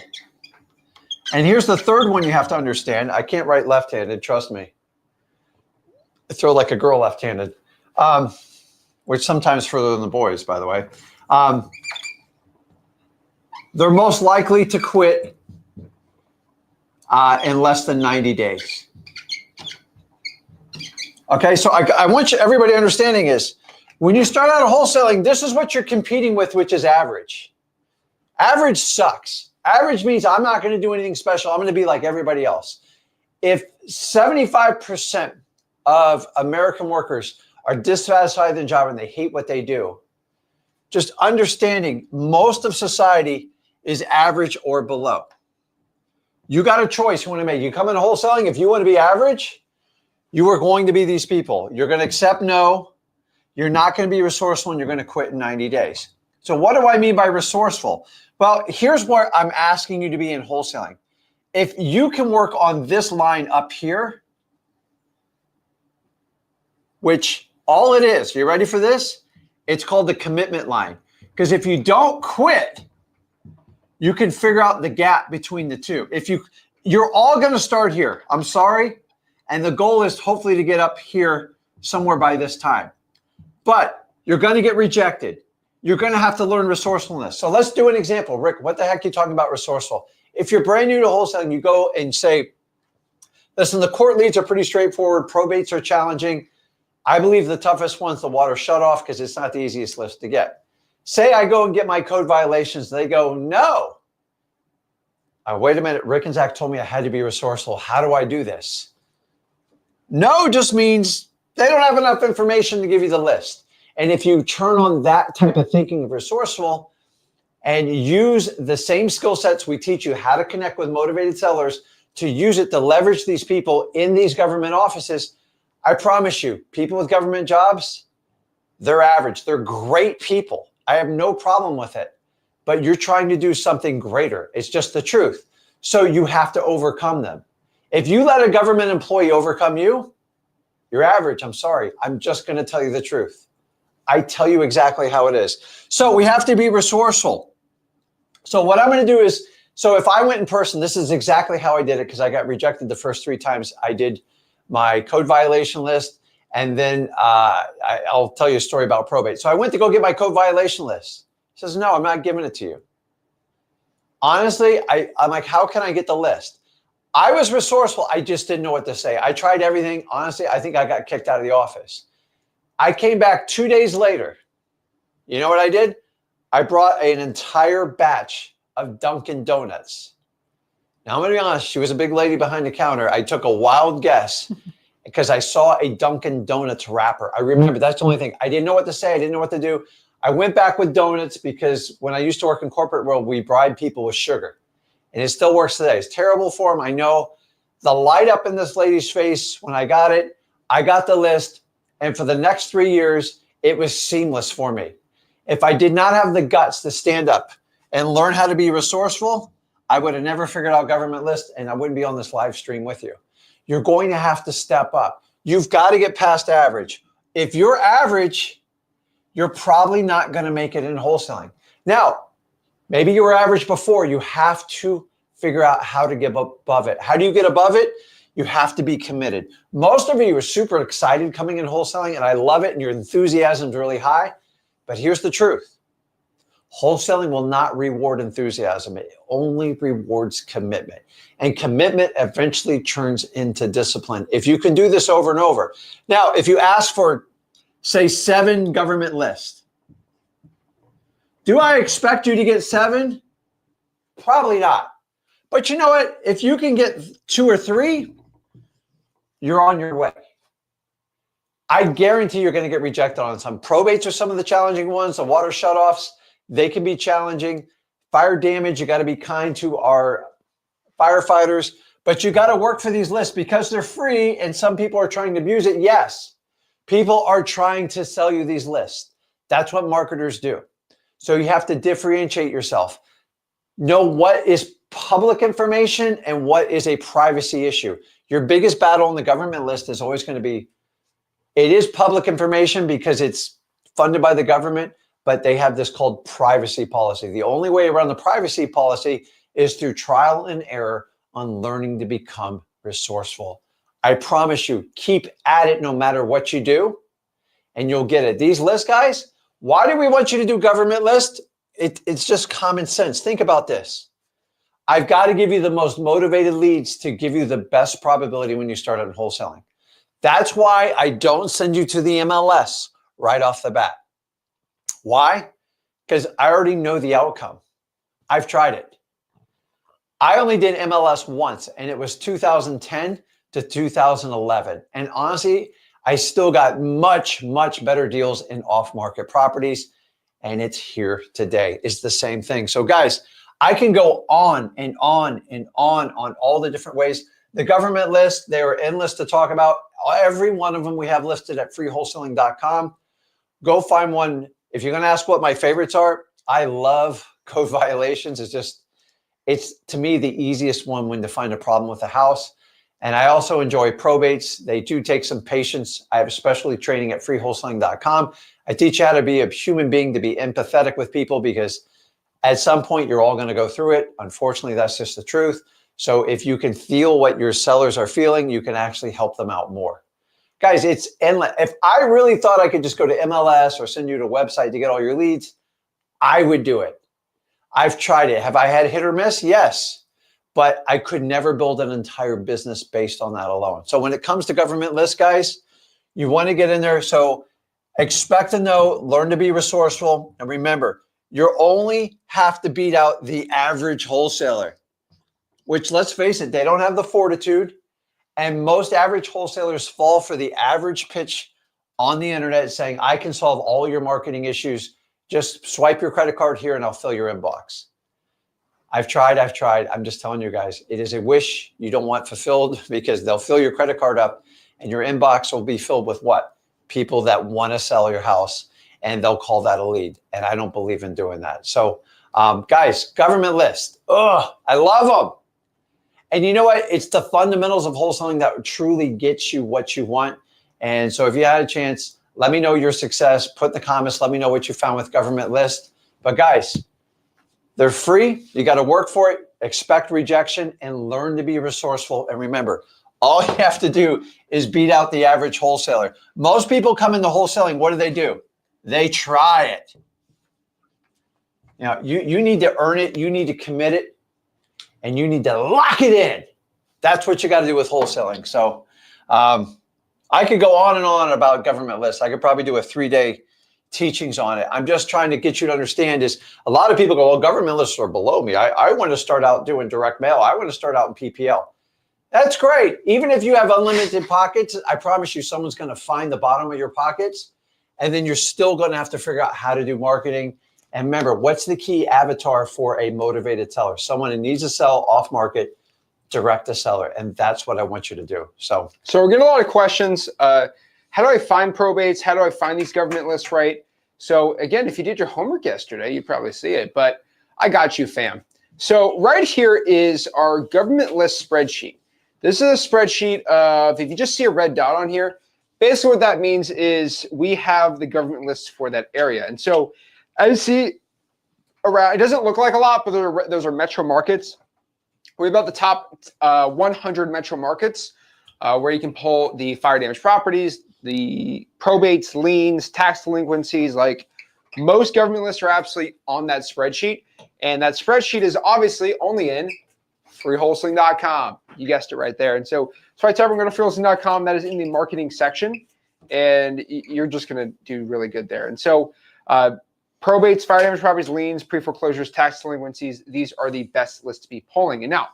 And here's the third one you have to understand. I can't write left-handed, trust me. I throw like a girl left-handed, which sometimes further than the boys, by the way. They're most likely to quit in less than 90 days. Okay, so I want everybody understanding is when you start out wholesaling, this is what you're competing with, which is average. Average sucks. Average means I'm not going to do anything special. I'm going to be like everybody else. If 75% of American workers are dissatisfied with their job and they hate what they do, just understanding most of society is average or below. You got a choice you want to make. You come into wholesaling, if you want to be average, you are going to be these people. You're going to accept no. You're not going to be resourceful, and you're going to quit in 90 days. So what do I mean by resourceful? Well, here's what I'm asking you to be in wholesaling. If you can work on this line up here, which all it is, you ready for this? It's called the commitment line. Because if you don't quit, you can figure out the gap between the two. You're all going to start here. I'm sorry. And the goal is hopefully to get up here somewhere by this time. But you're going to get rejected. You're going to have to learn resourcefulness. So let's do an example. Rick, what the heck are you talking about resourceful? If you're brand new to wholesaling, you go and say, listen, the court leads are pretty straightforward. Probates are challenging. I believe the toughest one's the water shutoff because it's not the easiest list to get. Say I go and get my code violations. They go, no. Wait a minute. Rick and Zach told me I had to be resourceful. How do I do this? No just means they don't have enough information to give you the list. And if you turn on that type of thinking of resourceful and use the same skill sets we teach you how to connect with motivated sellers to use it to leverage these people in these government offices, I promise you, people with government jobs, they're average. They're great people. I have no problem with it. But you're trying to do something greater. It's just the truth. So you have to overcome them. If you let a government employee overcome you, you're average. I'm sorry. I'm just going to tell you the truth. I tell you exactly how it is. So we have to be resourceful. So what I'm going to do is, so if I went in person, this is exactly how I did it because I got rejected the first 3 times. I did my code violation list, and then I'll tell you a story about probate. So I went to go get my code violation list. He says, no, I'm not giving it to you. Honestly, I'm like, how can I get the list? I was resourceful. I just didn't know what to say. I tried everything. Honestly, I think I got kicked out of the office. I came back 2 days later. You know what I did? I brought an entire batch of Dunkin' Donuts. Now, I'm going to be honest. She was a big lady behind the counter. I took a wild guess because I saw a Dunkin' Donuts wrapper. I remember that's the only thing. I didn't know what to say. I didn't know what to do. I went back with donuts because when I used to work in corporate world, we bribe people with sugar. And it still works today. It's terrible for them. I know. The light up in this lady's face when I got it, I got the list. And for the next 3 years, it was seamless for me. If I did not have the guts to stand up and learn how to be resourceful, I would have never figured out government list and I wouldn't be on this live stream with you. You're going to have to step up. You've got to get past average. If you're average, you're probably not going to make it in wholesaling. Now, maybe you were average before. You have to figure out how to get above it. How do you get above it? You have to be committed. Most of you are super excited coming in wholesaling, and I love it, and your enthusiasm is really high. But here's the truth. Wholesaling will not reward enthusiasm. It only rewards commitment. And commitment eventually turns into discipline. If you can do this over and over. Now, if you ask for, say, 7 government lists, do I expect you to get 7? Probably not. But you know what? If you can get 2 or 3, you're on your way. I guarantee you're going to get rejected on some. Probates are some of the challenging ones. The water shutoffs, they can be challenging. fire damage. You got to be kind to our firefighters, but you got to work for these lists because they're free and some people are trying to abuse it. Yes, people are trying to sell you these lists. That's what marketers do. So you have to differentiate yourself. Know what is public information and what is a privacy issue. Your biggest battle on the government list is always going to be, it is public information because it's funded by the government, but they have this called privacy policy. The only way around the privacy policy is through trial and error on learning to become resourceful. I promise you, keep at it no matter what you do, and you'll get it. These lists, guys, why do we want you to do government list? It's just common sense. Think about this. I've got to give you the most motivated leads to give you the best probability when you start out wholesaling. That's why I don't send you to the MLS right off the bat. Why? Because I already know the outcome. I've tried it. I only did MLS once, and it was 2010 to 2011. And honestly, I still got much, much better deals in off-market properties, and it's here today. It's the same thing. So guys, I can go on and on and on all the different ways. The government list, they are endless to talk about. Every one of them we have listed at freewholesaling.com. Go find one. If you're going to ask what my favorites are, I love code violations. It's to me the easiest one when to find a problem with a house. And I also enjoy probates. They do take some patience. I have specialty training at freewholesaling.com. I teach you how to be a human being, to be empathetic with people, because at some point you're all going to go through it. Unfortunately, that's just the truth. So if you can feel what your sellers are feeling, you can actually help them out more. Guys, it's endless. If I really thought I could just go to MLS or send you to a website to get all your leads, I would do it. I've tried it. Have I had hit or miss? Yes. But I could never build an entire business based on that alone. So when it comes to government lists, guys, you want to get in there. So expect to know, learn to be resourceful. And remember, you only have to beat out the average wholesaler, which, let's face it, they don't have the fortitude. And most average wholesalers fall for the average pitch on the internet saying, I can solve all your marketing issues. Just swipe your credit card here and I'll fill your inbox. I've tried. I'm just telling you guys, it is a wish you don't want fulfilled, because they'll fill your credit card up and your inbox will be filled with what? People that want to sell your house, and they'll call that a lead. And I don't believe in doing that. So guys, government list. Oh, I love them. And you know what? It's the fundamentals of wholesaling that truly gets you what you want. And so if you had a chance, let me know your success. Put in the comments. Let me know what you found with government list. But guys, they're free. You got to work for it, expect rejection, and learn to be resourceful. And remember, all you have to do is beat out the average wholesaler. Most people come into wholesaling. What do? They try it. You know, you need to earn it. You need to commit it. And you need to lock it in. That's what you got to do with wholesaling. So I could go on and on about government lists. I could probably do a 3-day teachings on it. I'm just trying to get you to understand is a lot of people go, well, government lists are below me. I want to start out doing direct mail. I want to start out in PPL. That's great. Even if you have unlimited pockets, I promise you someone's going to find the bottom of your pockets, and then you're still going to have to figure out how to do marketing. And remember, what's the key avatar for a motivated seller? Someone who needs to sell off market, direct to seller. And that's what I want you to do. So we're getting a lot of questions. How do I find probates? How do I find these government lists right? So again, if you did your homework yesterday, you'd probably see it, but I got you, fam. So right here is our government list spreadsheet. This is a spreadsheet of, if you just see a red dot on here, basically what that means is we have the government lists for that area. And so as you see around, it doesn't look like a lot, but those are metro markets. We're about the top 100 metro markets where you can pull the fire damage properties, the probates, liens, tax delinquencies. Like most government lists are absolutely on that spreadsheet. And that spreadsheet is obviously only in freewholesaling.com. You guessed it right there. And so I tell everyone, go to freewholesaling.com. That is in the marketing section. And you're just going to do really good there. And so probates, fire damage properties, liens, pre-foreclosures, tax delinquencies, these are the best lists to be pulling. And now,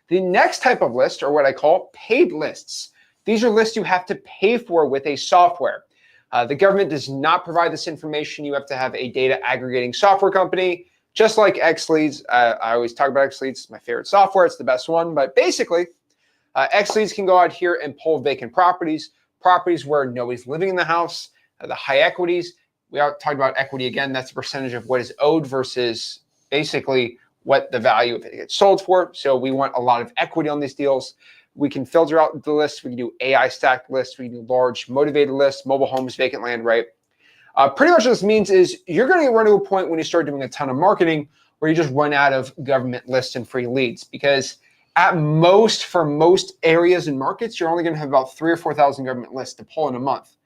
the next type of list are what I call paid lists. These are lists you have to pay for with a software. The government does not provide this information. You have to have a data aggregating software company just like X Leads. I always talk about X Leads. It's my favorite software. It's the best one. But basically, X Leads can go out here and pull vacant properties, properties where nobody's living in the house, the high equities. We talked about equity again. That's the percentage of what is owed versus basically what the value of it gets sold for. So we want a lot of equity on these deals. We can filter out the list. We can do AI stacked lists. We can do large motivated lists, mobile homes, vacant land, right? Pretty much what this means is you're going to run to a point when you start doing a ton of marketing where you just run out of government lists and free leads, because at most, for most areas and markets, you're only going to have about 3,000 or 4,000 government lists to pull in a month.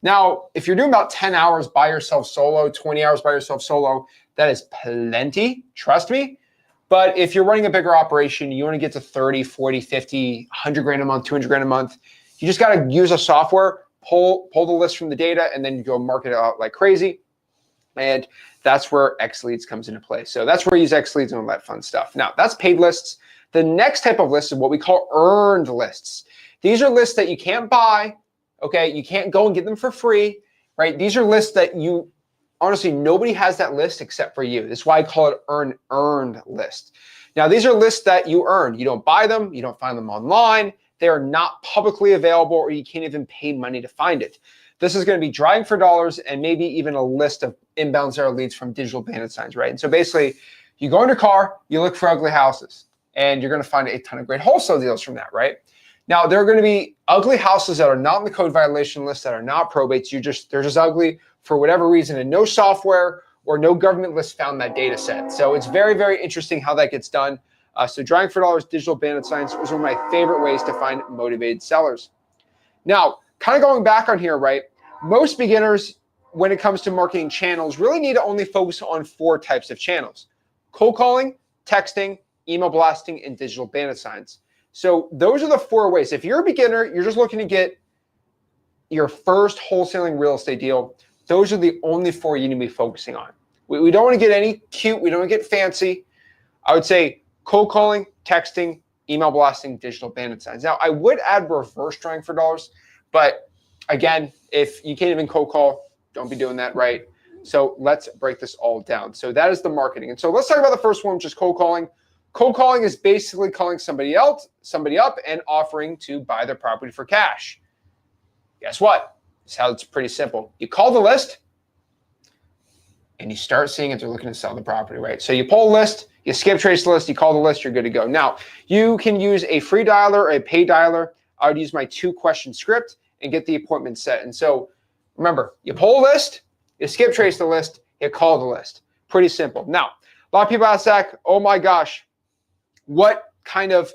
Now, if you're doing about 10 hours by yourself solo, 20 hours by yourself solo, that is plenty, trust me. But if you're running a bigger operation, you want to get to 30, 40, 50, 100 grand a month, 200 grand a month, you just got to use a software, pull the list from the data, and then you go market it out like crazy. And that's where X Leads comes into play. So that's where you use X Leads and all that fun stuff. Now, that's paid lists. The next type of list is what we call earned lists. These are lists that you can't buy, okay? You can't go and get them for free, right? These are lists that you, honestly, nobody has that list except for you. This is why I call it earned list. Now, these are lists that you earn. You don't buy them. You don't find them online. They are not publicly available, or you can't even pay money to find it. This is going to be driving for dollars and maybe even a list of inbound zero leads from digital bandit signs, right? And so basically, you go in your car, you look for ugly houses, and you're going to find a ton of great wholesale deals from that, right? Now, there are going to be ugly houses that are not on the code violation list, that are not probates. They're just ugly for whatever reason, and no software or no government list found that data set. So it's very, very interesting how that gets done. So driving for dollars, digital bandit signs is one of my favorite ways to find motivated sellers. Now, kind of going back on here, right? Most beginners, when it comes to marketing channels, really need to only focus on 4 types of channels: cold calling, texting, email blasting, and digital bandit signs. So those are the 4 ways. If you're a beginner, you're just looking to get your first wholesaling real estate deal, those are the only 4 you need to be focusing on. We don't want to get any cute. We don't want to get fancy. I would say cold calling, texting, email blasting, digital bandit signs. Now, I would add reverse driving for dollars, but again, if you can't even cold call, don't be doing that, right? So let's break this all down. So that is the marketing. And so let's talk about the first one, which is cold calling. Cold calling is basically calling somebody up and offering to buy their property for cash. Guess what? It's how it's pretty simple. You call the list and you start seeing if they're looking to sell the property, right? So you pull a list, you skip trace the list, you call the list, you're good to go. Now, you can use a free dialer or a paid dialer. I would use my 2-question script and get the appointment set. And so remember, you pull a list, you skip trace the list, you call the list. Pretty simple. Now, a lot of people ask, Zach, oh my gosh, what kind of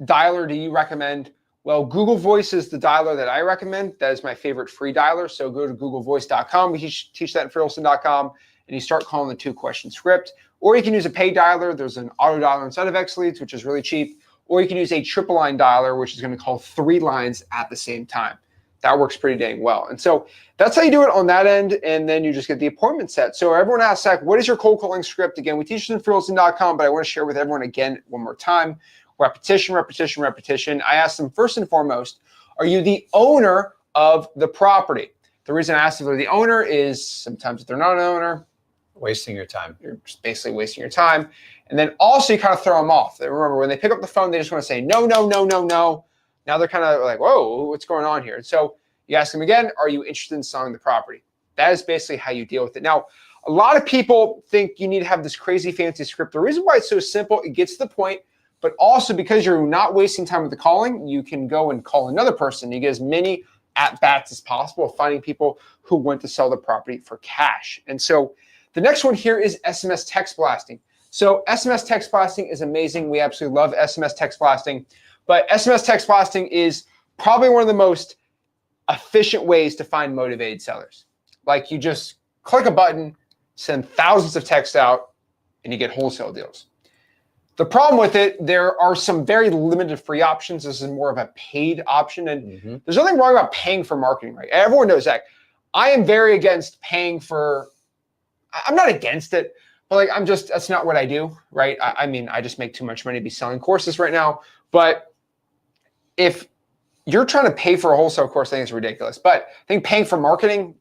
dialer do you recommend? Well, Google Voice is the dialer that I recommend. That is my favorite free dialer. So go to googlevoice.com. We teach that in freeholson.com, and you start calling the 2-question script. Or you can use a paid dialer. There's an auto dialer inside of X Leads, which is really cheap. Or you can use a triple line dialer, which is going to call 3 lines at the same time. That works pretty dang well. And so that's how you do it on that end. And then you just get the appointment set. So everyone asks, Zach, what is your cold calling script? Again, we teach it in freeholson.com, but I want to share with everyone again one more time. Repetition, repetition, repetition. I ask them first and foremost, are you the owner of the property? The reason I ask if they're the owner is sometimes if they're not an owner, Wasting your time. you're just basically wasting your time. And then also you kind of throw them off. Remember, when they pick up the phone, they just want to say, no, no, no, no, no. Now they're kind of like, whoa, what's going on here? And so you ask them again, are you interested in selling the property? That is basically how you deal with it. Now, a lot of people think you need to have this crazy fancy script. The reason why it's so simple, it gets to the point, but also because you're not wasting time with the calling, you can go and call another person. You get as many at-bats as possible, finding people who want to sell the property for cash. And so the next one here is SMS text blasting. So SMS text blasting is amazing. We absolutely love SMS text blasting. But SMS text blasting is probably one of the most efficient ways to find motivated sellers. Like, you just click a button, send thousands of texts out, and you get wholesale deals. The problem with it, there are some very limited free options. This is more of a paid option. And there's nothing wrong about paying for marketing, right? Everyone knows that. I am very against paying for, I'm not against it, but like, that's not what I do, right? I mean, I just make too much money to be selling courses right now. But if you're trying to pay for a wholesale course, I think it's ridiculous. But I think paying for marketing,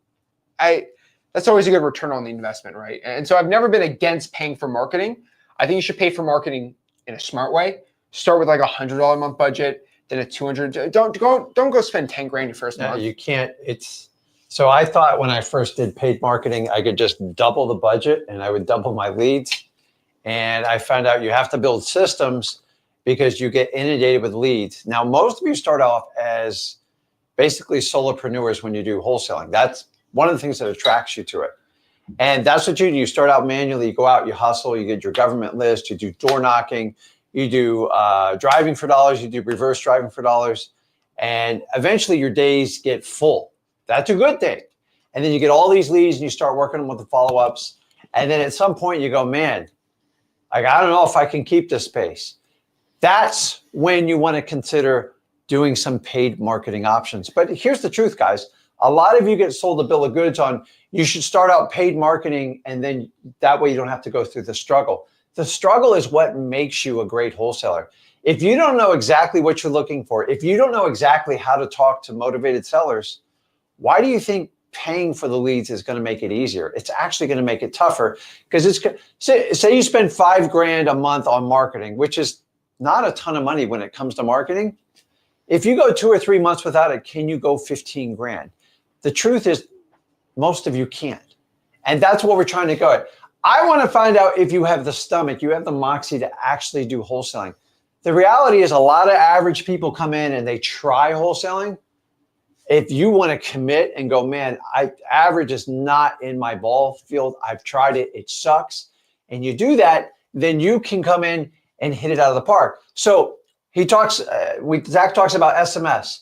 that's always a good return on the investment, right? And so I've never been against paying for marketing. I think you should pay for marketing in a smart way. Start with like $100 a month budget, then a 200. Don't go spend 10 grand your first month. You can't. So I thought when I first did paid marketing, I could just double the budget and I would double my leads. And I found out you have to build systems because you get inundated with leads. Now, most of you start off as basically solopreneurs when you do wholesaling. That's one of the things that attracts you to it. And that's what you do. You start out manually, you go out, you hustle, you get your government list, you do door knocking, you do driving for dollars, you do reverse driving for dollars. And eventually your days get full. That's a good thing. And then you get all these leads and you start working them with the follow-ups. And then at some point you go, man, like, I don't know if I can keep this pace. That's when you want to consider doing some paid marketing options. But here's the truth, guys. A lot of you get sold a bill of goods on you should start out paid marketing, and then that way you don't have to go through the struggle. The struggle is what makes you a great wholesaler. If you don't know exactly what you're looking for, if you don't know exactly how to talk to motivated sellers, why do you think paying for the leads is going to make it easier? It's actually going to make it tougher, because say you spend $5,000 a month on marketing, which is not a ton of money when it comes to marketing. If you go 2 or 3 months without it, can you go 15 grand? The truth is most of you can't. And that's what we're trying to go at. I want to find out if you have the stomach, you have the moxie to actually do wholesaling. The reality is a lot of average people come in and they try wholesaling. If you want to commit and go, man, average is not in my ball field. I've tried it. It sucks. And you do that, then you can come in and hit it out of the park. So Zach talks about SMS.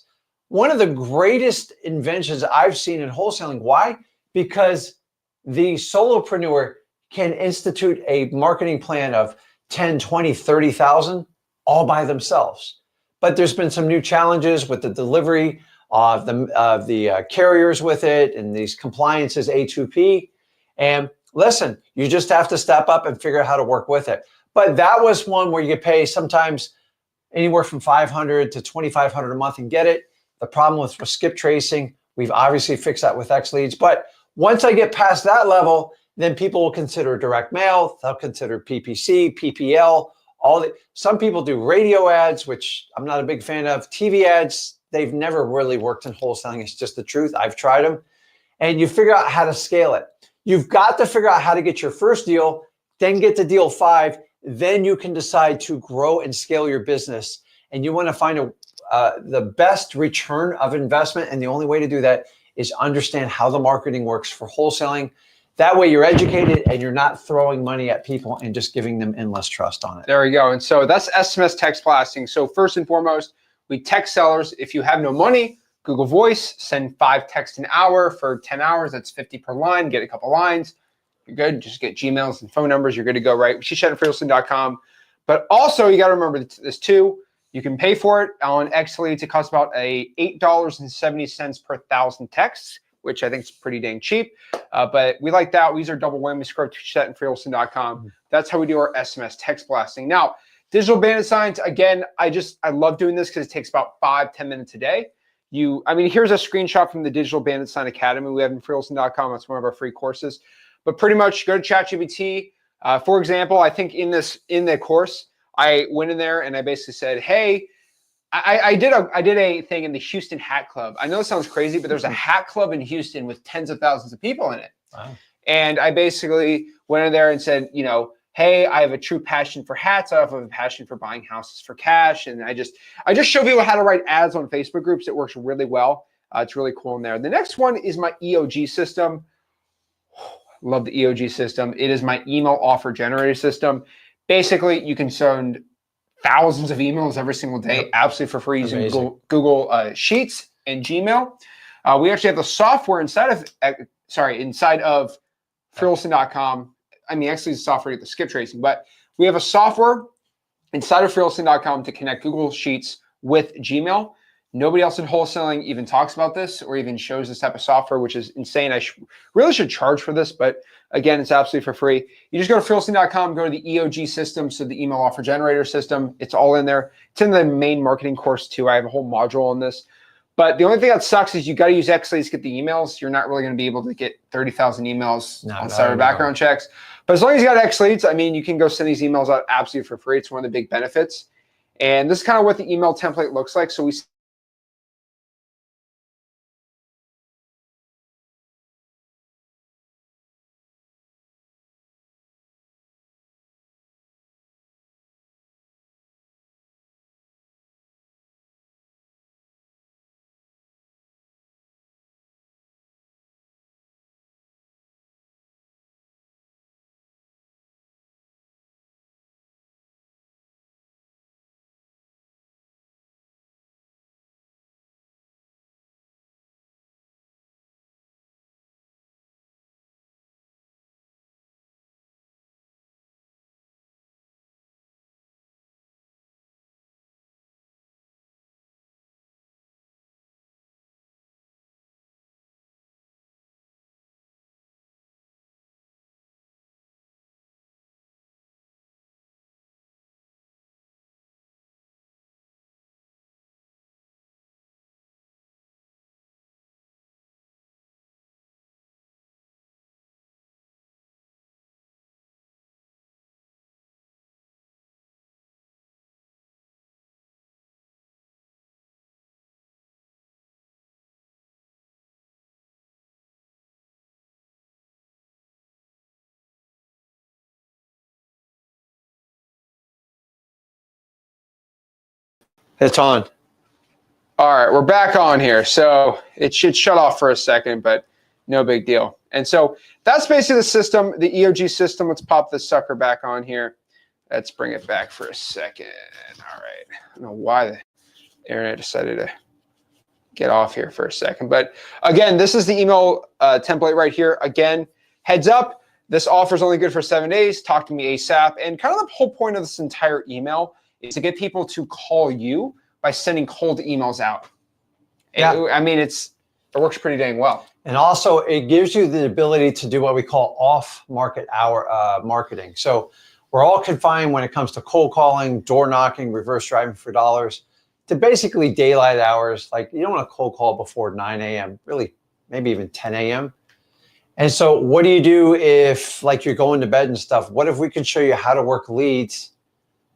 One of the greatest inventions I've seen in wholesaling. Why? Because the solopreneur can institute a marketing plan of 10, 20, 30,000 all by themselves. But there's been some new challenges with the delivery of the carriers with it and these compliances, A2P. And listen, you just have to step up and figure out how to work with it. But that was one where you pay sometimes anywhere from $500 to $2,500 a month and get it. The problem with skip tracing, we've obviously fixed that with X leads. But once I get past that level, then people will consider direct mail. They'll consider PPC, PPL, some people do radio ads, which I'm not a big fan of. TV ads, they've never really worked in wholesaling. It's just the truth. I've tried them. And you figure out how to scale it. You've got to figure out how to get your first deal, then get to deal 5. Then you can decide to grow and scale your business. And you want to find the best return of investment. And the only way to do that is understand how the marketing works for wholesaling. That way you're educated and you're not throwing money at people and just giving them endless trust on it. There you go. And so that's SMS text blasting. So first and foremost, we text sellers. If you have no money, Google Voice, send 5 texts an hour for 10 hours. That's 50 per line. Get a couple lines. You're good. Just get Gmails and phone numbers. You're good to go, right? Wholesaling.com. But also, you got to remember this too. You can pay for it on X leads. It costs about $8.70 per 1,000 texts, which I think is pretty dang cheap. But we like that. We use our double whammy script, set in Wholesaling.com. That's how we do our SMS text blasting. Now, digital bandit signs, again, I love doing this because it takes about 5-10 minutes a day. Here's a screenshot from the Digital Bandit Sign Academy we have in Wholesaling.com. That's one of our free courses. But pretty much go to ChatGPT. For example, I think in the course, I went in there and I basically said, hey, I did a thing in the Houston Hat Club. I know it sounds crazy, but there's a hat club in Houston with tens of thousands of people in it. Wow. And I basically went in there and said, hey, I have a true passion for hats. I have a passion for buying houses for cash. And I just show people how to write ads on Facebook groups. It works really well. It's really cool in there. The next one is my EOG system. Love the EOG system. It is my email offer generator system. Basically, you can send thousands of emails every single day, absolutely for free using Google Sheets and Gmail. We actually have the software inside of Wholesaling.com. Actually, the software to get the skip tracing, but we have a software inside of Wholesaling.com to connect Google Sheets with Gmail. Nobody else in wholesaling even talks about this or even shows this type of software, which is insane. I really should charge for this, but again, it's absolutely for free. You just go to Wholesaling.com, go to the EOG system, so the email offer generator system. It's all in there. It's in the main marketing course too. I have a whole module on this. But the only thing that sucks is you got to use X leads to get the emails. You're not really going to be able to get 30,000 emails on cyber background checks. But as long as you got X leads, I mean, you can go send these emails out absolutely for free. It's one of the big benefits. And this is kind of what the email template looks like. So we It's on. All right, we're back on here. So it should shut off for a second, but no big deal. And so that's basically the system, the EOG system. Let's pop this sucker back on here. Let's bring it back for a second. All right. I don't know why the internet decided to get off here for a second. But again, this is the email template right here. Again, heads up, this offer is only good for 7 days. Talk to me ASAP. And kind of the whole point of this entire email is to get people to call you by sending cold emails out. Yeah. I mean, it works pretty dang well. And also, it gives you the ability to do what we call off-market hour marketing. So we're all confined when it comes to cold calling, door knocking, reverse driving for dollars, to basically daylight hours. Like, you don't want to cold call before 9 a.m., really, maybe even 10 a.m. And so what do you do if, like, you're going to bed and stuff? What if we could show you how to work leads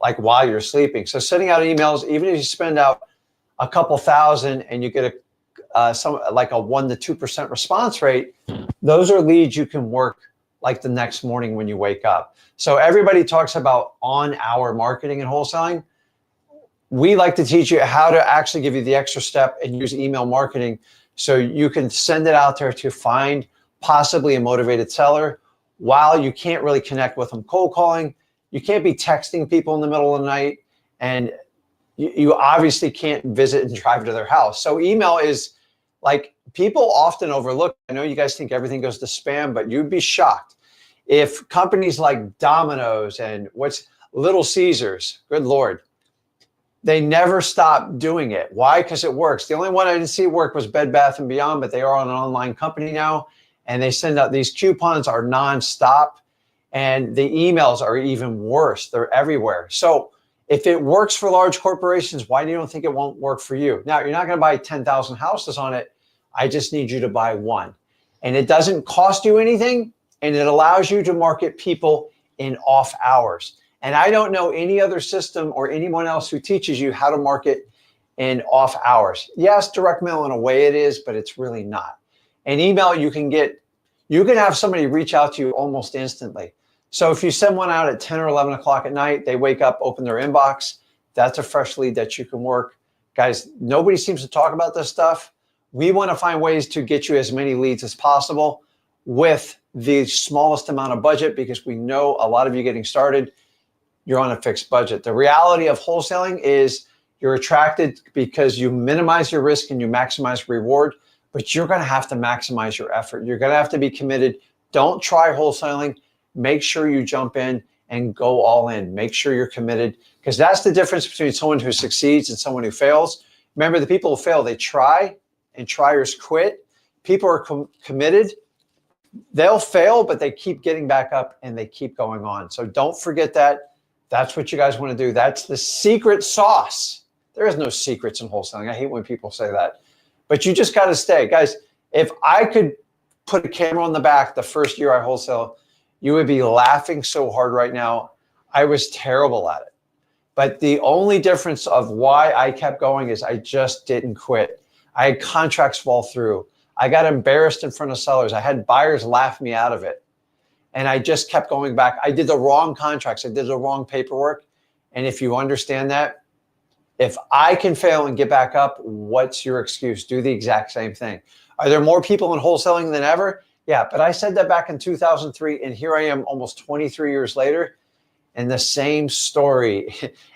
like while you're sleeping? So sending out emails, even if you spend out a couple thousand and you get like a 1 to 2% response rate, those are leads you can work like the next morning when you wake up. So everybody talks about on-hour marketing and wholesaling. We like to teach you how to actually give you the extra step and use email marketing so you can send it out there to find possibly a motivated seller while you can't really connect with them cold calling. You can't be texting people in the middle of the night, and you obviously can't visit and drive to their house. So email is, like, people often overlook. I know you guys think everything goes to spam, but you'd be shocked if companies like Domino's and what's Little Caesars, good Lord, they never stop doing it. Why? Because it works. The only one I didn't see work was Bed Bath & Beyond, but they are an online company now, and they send out these coupons are nonstop. And the emails are even worse. They're everywhere. So if it works for large corporations, why do you think it won't work for you? Now, you're not going to buy 10,000 houses on it. I just need you to buy one. And it doesn't cost you anything, and it allows you to market people in off hours. And I don't know any other system or anyone else who teaches you how to market in off hours. Yes, direct mail in a way it is, but it's really not. And email, you can have somebody reach out to you almost instantly. So if you send one out at 10 or 11 o'clock at night, they wake up, open their inbox, that's a fresh lead that you can work. Guys, nobody seems to talk about this stuff. We want to find ways to get you as many leads as possible with the smallest amount of budget, because we know a lot of you getting started, you're on a fixed budget. The reality of wholesaling is you're attracted because you minimize your risk and you maximize reward, but you're going to have to maximize your effort. You're going to have to be committed. Don't try wholesaling. Make sure you jump in and go all in. Make sure you're committed, because that's the difference between someone who succeeds and someone who fails. Remember, the people who fail, they try, and triers quit. People are committed. They'll fail, but they keep getting back up and they keep going on. So don't forget that. That's what you guys want to do. That's the secret sauce. There is no secrets in wholesaling. I hate when people say that. but you just got to stay. Guys, if I could put a camera on the back the first year I wholesale, you would be laughing so hard right now. I was terrible at it. But the only difference of why I kept going is I just didn't quit. I had contracts fall through. I got embarrassed in front of sellers. I had buyers laugh me out of it. And I just kept going back. I did the wrong contracts. I did the wrong paperwork. And if you understand that, if I can fail and get back up, what's your excuse? Do the exact same thing. Are there more people in wholesaling than ever? Yeah, but I said that back in 2003, and here I am almost 23 years later, and the same story.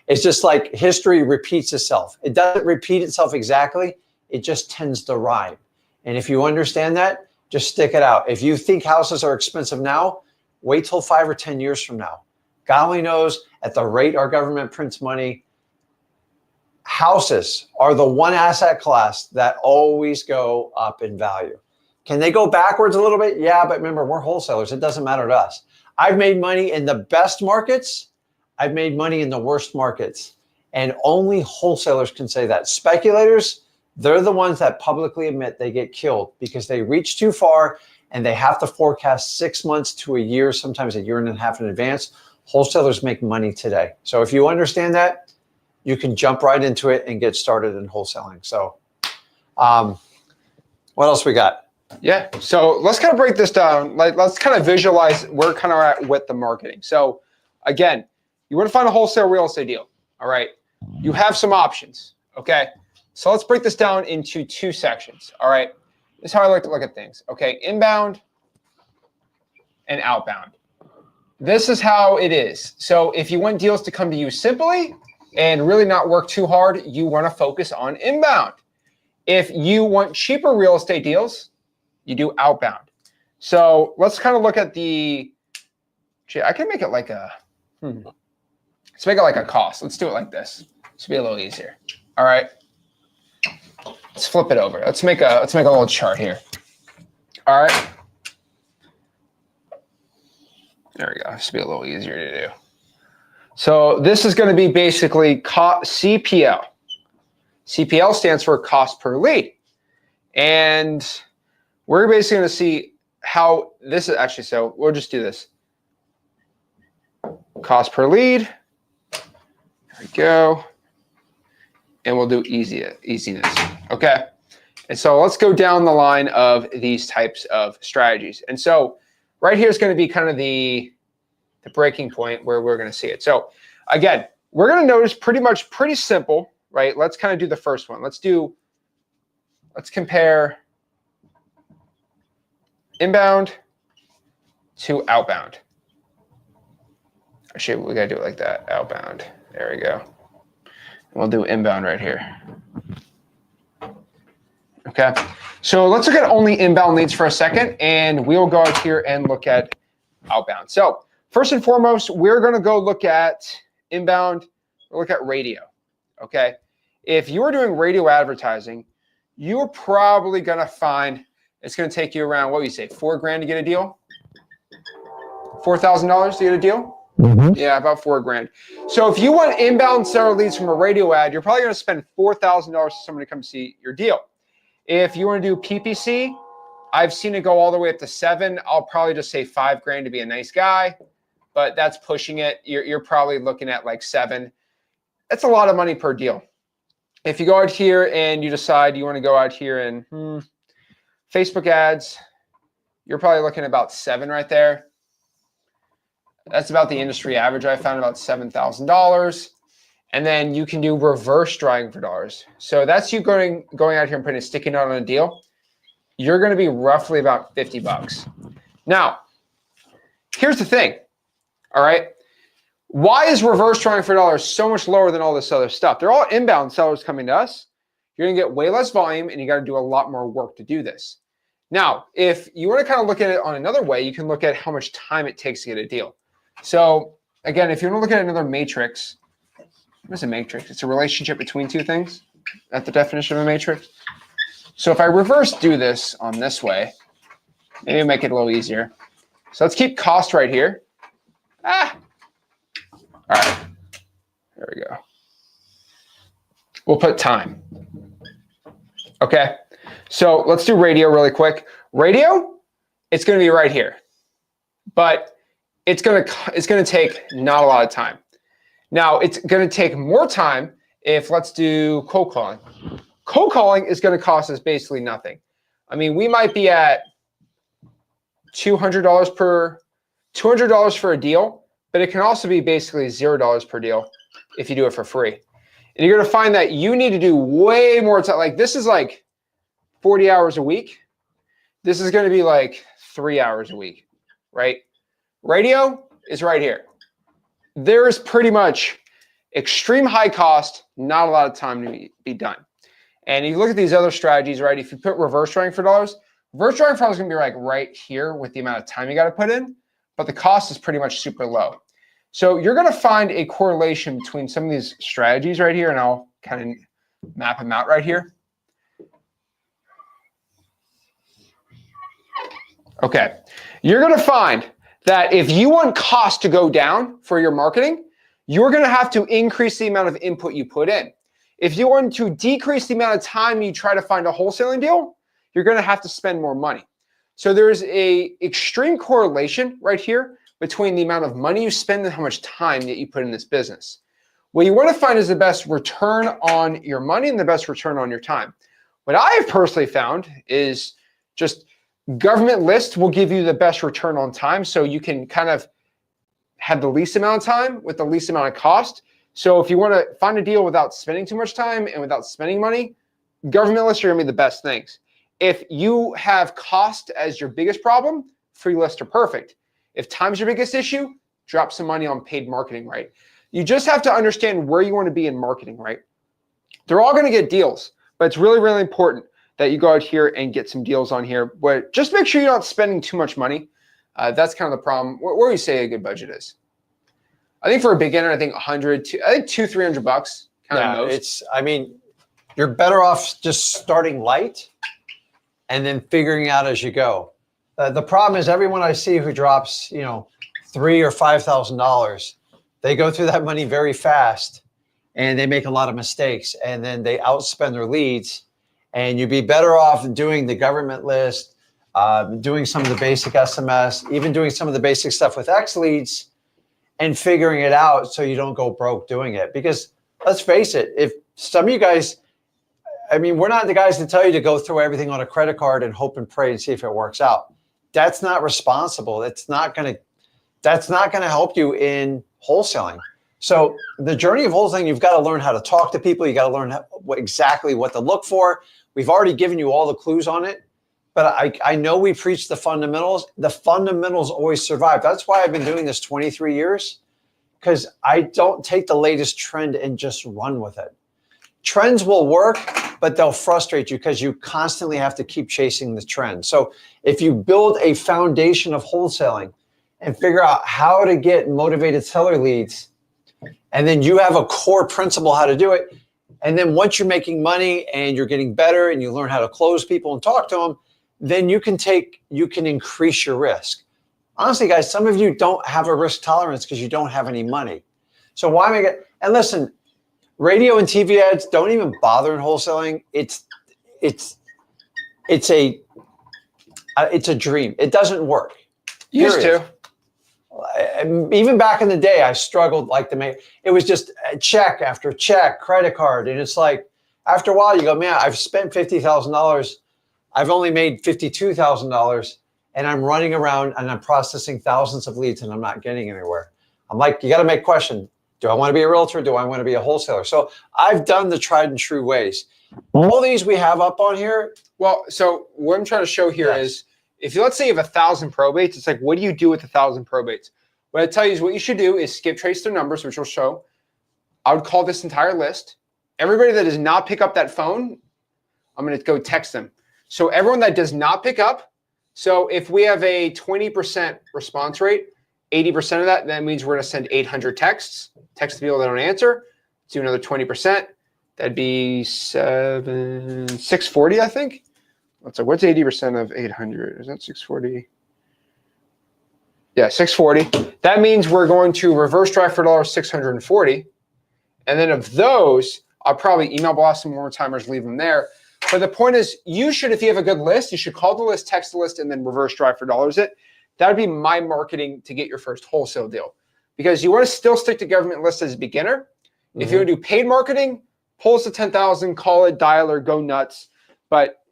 It's just like history repeats itself. It doesn't repeat itself exactly. It just tends to rhyme. And if you understand that, just stick it out. If you think houses are expensive now, wait till 5 or 10 years from now. God only knows, at the rate our government prints money, houses are the one asset class that always go up in value. Can they go backwards a little bit? Yeah, but remember, we're wholesalers. It doesn't matter to us. I've made money in the best markets. I've made money in the worst markets. And only wholesalers can say that. Speculators, they're the ones that publicly admit they get killed because they reach too far and they have to forecast 6 months to a year, sometimes a year and a half in advance. Wholesalers make money today. So if you understand that, you can jump right into it and get started in wholesaling. So what else we got? Yeah. So let's kind of break this down. Like, let's kind of visualize where kind of at with the marketing. So again, you want to find a wholesale real estate deal. All right. You have some options. Okay. So let's break this down into 2 sections. All right. This is how I like to look at things. Okay. Inbound and outbound. This is how it is. So if you want deals to come to you simply and really not work too hard, you want to focus on inbound. If you want cheaper real estate deals, you do outbound. So let's kind of look at I can make it like let's make it like a cost. Let's do it like this. This will be a little easier. All right. Let's flip it over. Let's make a little chart here. All right. There we go. This will be a little easier to do. So this is going to be basically CPL. CPL stands for cost per lead. And we're basically going to see how this is actually, so we'll just do this. Cost per lead. There we go. And we'll do easiness. Okay. And so let's go down the line of these types of strategies. And so right here is going to be kind of the breaking point where we're going to see it. So again, we're going to notice pretty simple, right? Let's kind of do the first one. Let's compare inbound to outbound. Actually, we got to do it like that. Outbound. There we go. We'll do inbound right here. Okay. So let's look at only inbound leads for a second, and we'll go out here and look at outbound. So first and foremost, we're going to go look at inbound. We'll look at radio. Okay. If you're doing radio advertising, you're probably going to find it's going to take you around, what do you say, $4,000 to get a deal? $4,000 to get a deal? Mm-hmm. Yeah, about $4,000. So if you want inbound seller leads from a radio ad, you're probably going to spend $4,000 for someone to come see your deal. If you want to do PPC, I've seen it go all the way up to $7,000. I'll probably just say $5,000 to be a nice guy, but that's pushing it. You're probably looking at like $7,000. That's a lot of money per deal. If you go out here and you decide you want to go out here and Facebook ads, you're probably looking at about $7,000 right there. That's about the industry average. I found about $7,000. And then you can do reverse drawing for dollars. So that's you going out here and putting a sticky note on a deal. You're going to be roughly about $50. Now, here's the thing. All right. Why is reverse drawing for dollars so much lower than all this other stuff? They're all inbound sellers coming to us. You're going to get way less volume, and you got to do a lot more work to do this. Now, if you want to kind of look at it on another way, you can look at how much time it takes to get a deal. So again, if you want to look at another matrix, what is a matrix? It's a relationship between two things. That's the definition of a matrix. So if I reverse do this on this way, maybe make it a little easier. So let's keep cost right here. All right, there we go. We'll put time. Okay, So let's do radio really quick. Radio, it's going to be right here, but it's going to take not a lot of time. Now it's going to take more time if let's do cold calling. Cold calling is going to cost us basically nothing. I mean, we might be at $200 for a deal, but it can also be basically $0 per deal if you do it for free. And you're going to find that you need to do way more time. Like this is like 40 hours a week. This is going to be like 3 hours a week, right? Radio is right here. There is pretty much extreme high cost, not a lot of time to be done. And you look at these other strategies, right? If you put reverse drawing for dollars, reverse drawing for dollars is going to be like right here with the amount of time you got to put in, but the cost is pretty much super low. So you're going to find a correlation between some of these strategies right here, and I'll kind of map them out right here. Okay, you're going to find that if you want cost to go down for your marketing, you're going to have to increase the amount of input you put in. If you want to decrease the amount of time you try to find a wholesaling deal, you're going to have to spend more money. So there's a extreme correlation right here between the amount of money you spend and how much time that you put in this business. What you want to find is the best return on your money and the best return on your time. What I have personally found is just government list will give you the best return on time, so you can kind of have the least amount of time with the least amount of cost. So if you want to find a deal without spending too much time and without spending money, government lists are going to be the best things. If you have cost as your biggest problem, free lists are perfect. If time's your biggest issue, drop some money on paid marketing, right? You just have to understand where you want to be in marketing, right? They're all going to get deals, but it's really, really important that you go out here and get some deals on here. But just make sure you're not spending too much money. That's kind of the problem. Where do you say a good budget is? I think for a beginner, I think $200-300 bucks. I mean, you're better off just starting light and then figuring out as you go. The problem is everyone I see who drops, $3,000 or $5,000, they go through that money very fast and they make a lot of mistakes and then they outspend their leads. And you'd be better off doing the government list, doing some of the basic SMS, even doing some of the basic stuff with X leads and figuring it out so you don't go broke doing it. Because let's face it, if some of you guys, I mean, we're not the guys to tell you to go throw everything on a credit card and hope and pray and see if it works out. That's not responsible. That's not going to help you in wholesaling. So the journey of wholesaling, you've got to learn how to talk to people. You got to learn exactly what to look for. We've already given you all the clues on it, but I know we preach the fundamentals. The fundamentals always survive. That's why I've been doing this 23 years, because I don't take the latest trend and just run with it. Trends will work, but they'll frustrate you because you constantly have to keep chasing the trend. So if you build a foundation of wholesaling and figure out how to get motivated seller leads, and then you have a core principle how to do it, and then once you're making money and you're getting better and you learn how to close people and talk to them, then you can increase your risk. Honestly, guys, some of you don't have a risk tolerance because you don't have any money. So why make it? And listen, radio and TV ads, don't even bother in wholesaling. It's a dream. It doesn't work. Used to. Even back in the day, I struggled it was just check after check, credit card. And it's like, after a while you go, man, I've spent $50,000. I've only made $52,000 and I'm running around and I'm processing thousands of leads and I'm not getting anywhere. I'm like, you got to make a question. Do I want to be a realtor? Do I want to be a wholesaler? So I've done the tried and true ways. All these we have up on here. Well, so what I'm trying to show here is, if let's say you have 1,000 probates, it's like, what do you do with 1,000 probates? What I tell you is what you should do is skip trace their numbers, which will show. I would call this entire list. Everybody that does not pick up that phone, I'm going to go text them. So everyone that does not pick up, so if we have a 20% response rate, 80% of that means we're going to send 800 texts. Text the people that don't answer. Do another 20%. That'd be 640, I think. What's 80% of 800? Is that 640? Yeah, 640. That means we're going to reverse drive for $640. And then of those, I'll probably email blast some more timers, leave them there. But the point is, you should, if you have a good list, you should call the list, text the list, and then reverse drive for dollars it. That would be my marketing to get your first wholesale deal. Because you want to still stick to government lists as a beginner. If you want to do paid marketing, pulse to 10,000, call it, dialer, go nuts. But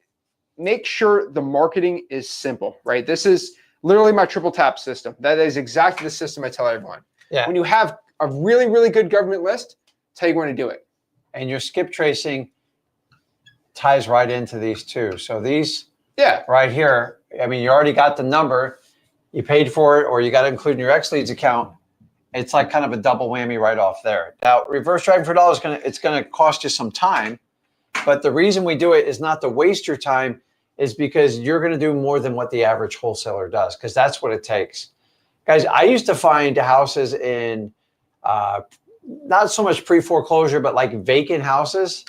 make sure the marketing is simple, right? This is literally my triple tap system. That is exactly the system I tell everyone. Yeah. When you have a really, really good government list, that's how you want to do it. And your skip tracing ties right into these two. So these right here, I mean, you already got the number, you paid for it, or you got to include in your X-Leads account. It's like kind of a double whammy right off there. Now, reverse driving for dollars, it's going to cost you some time. But the reason we do it is not to waste your time, is because you're going to do more than what the average wholesaler does, because that's what it takes. Guys, I used to find houses in not so much pre-foreclosure, but like vacant houses.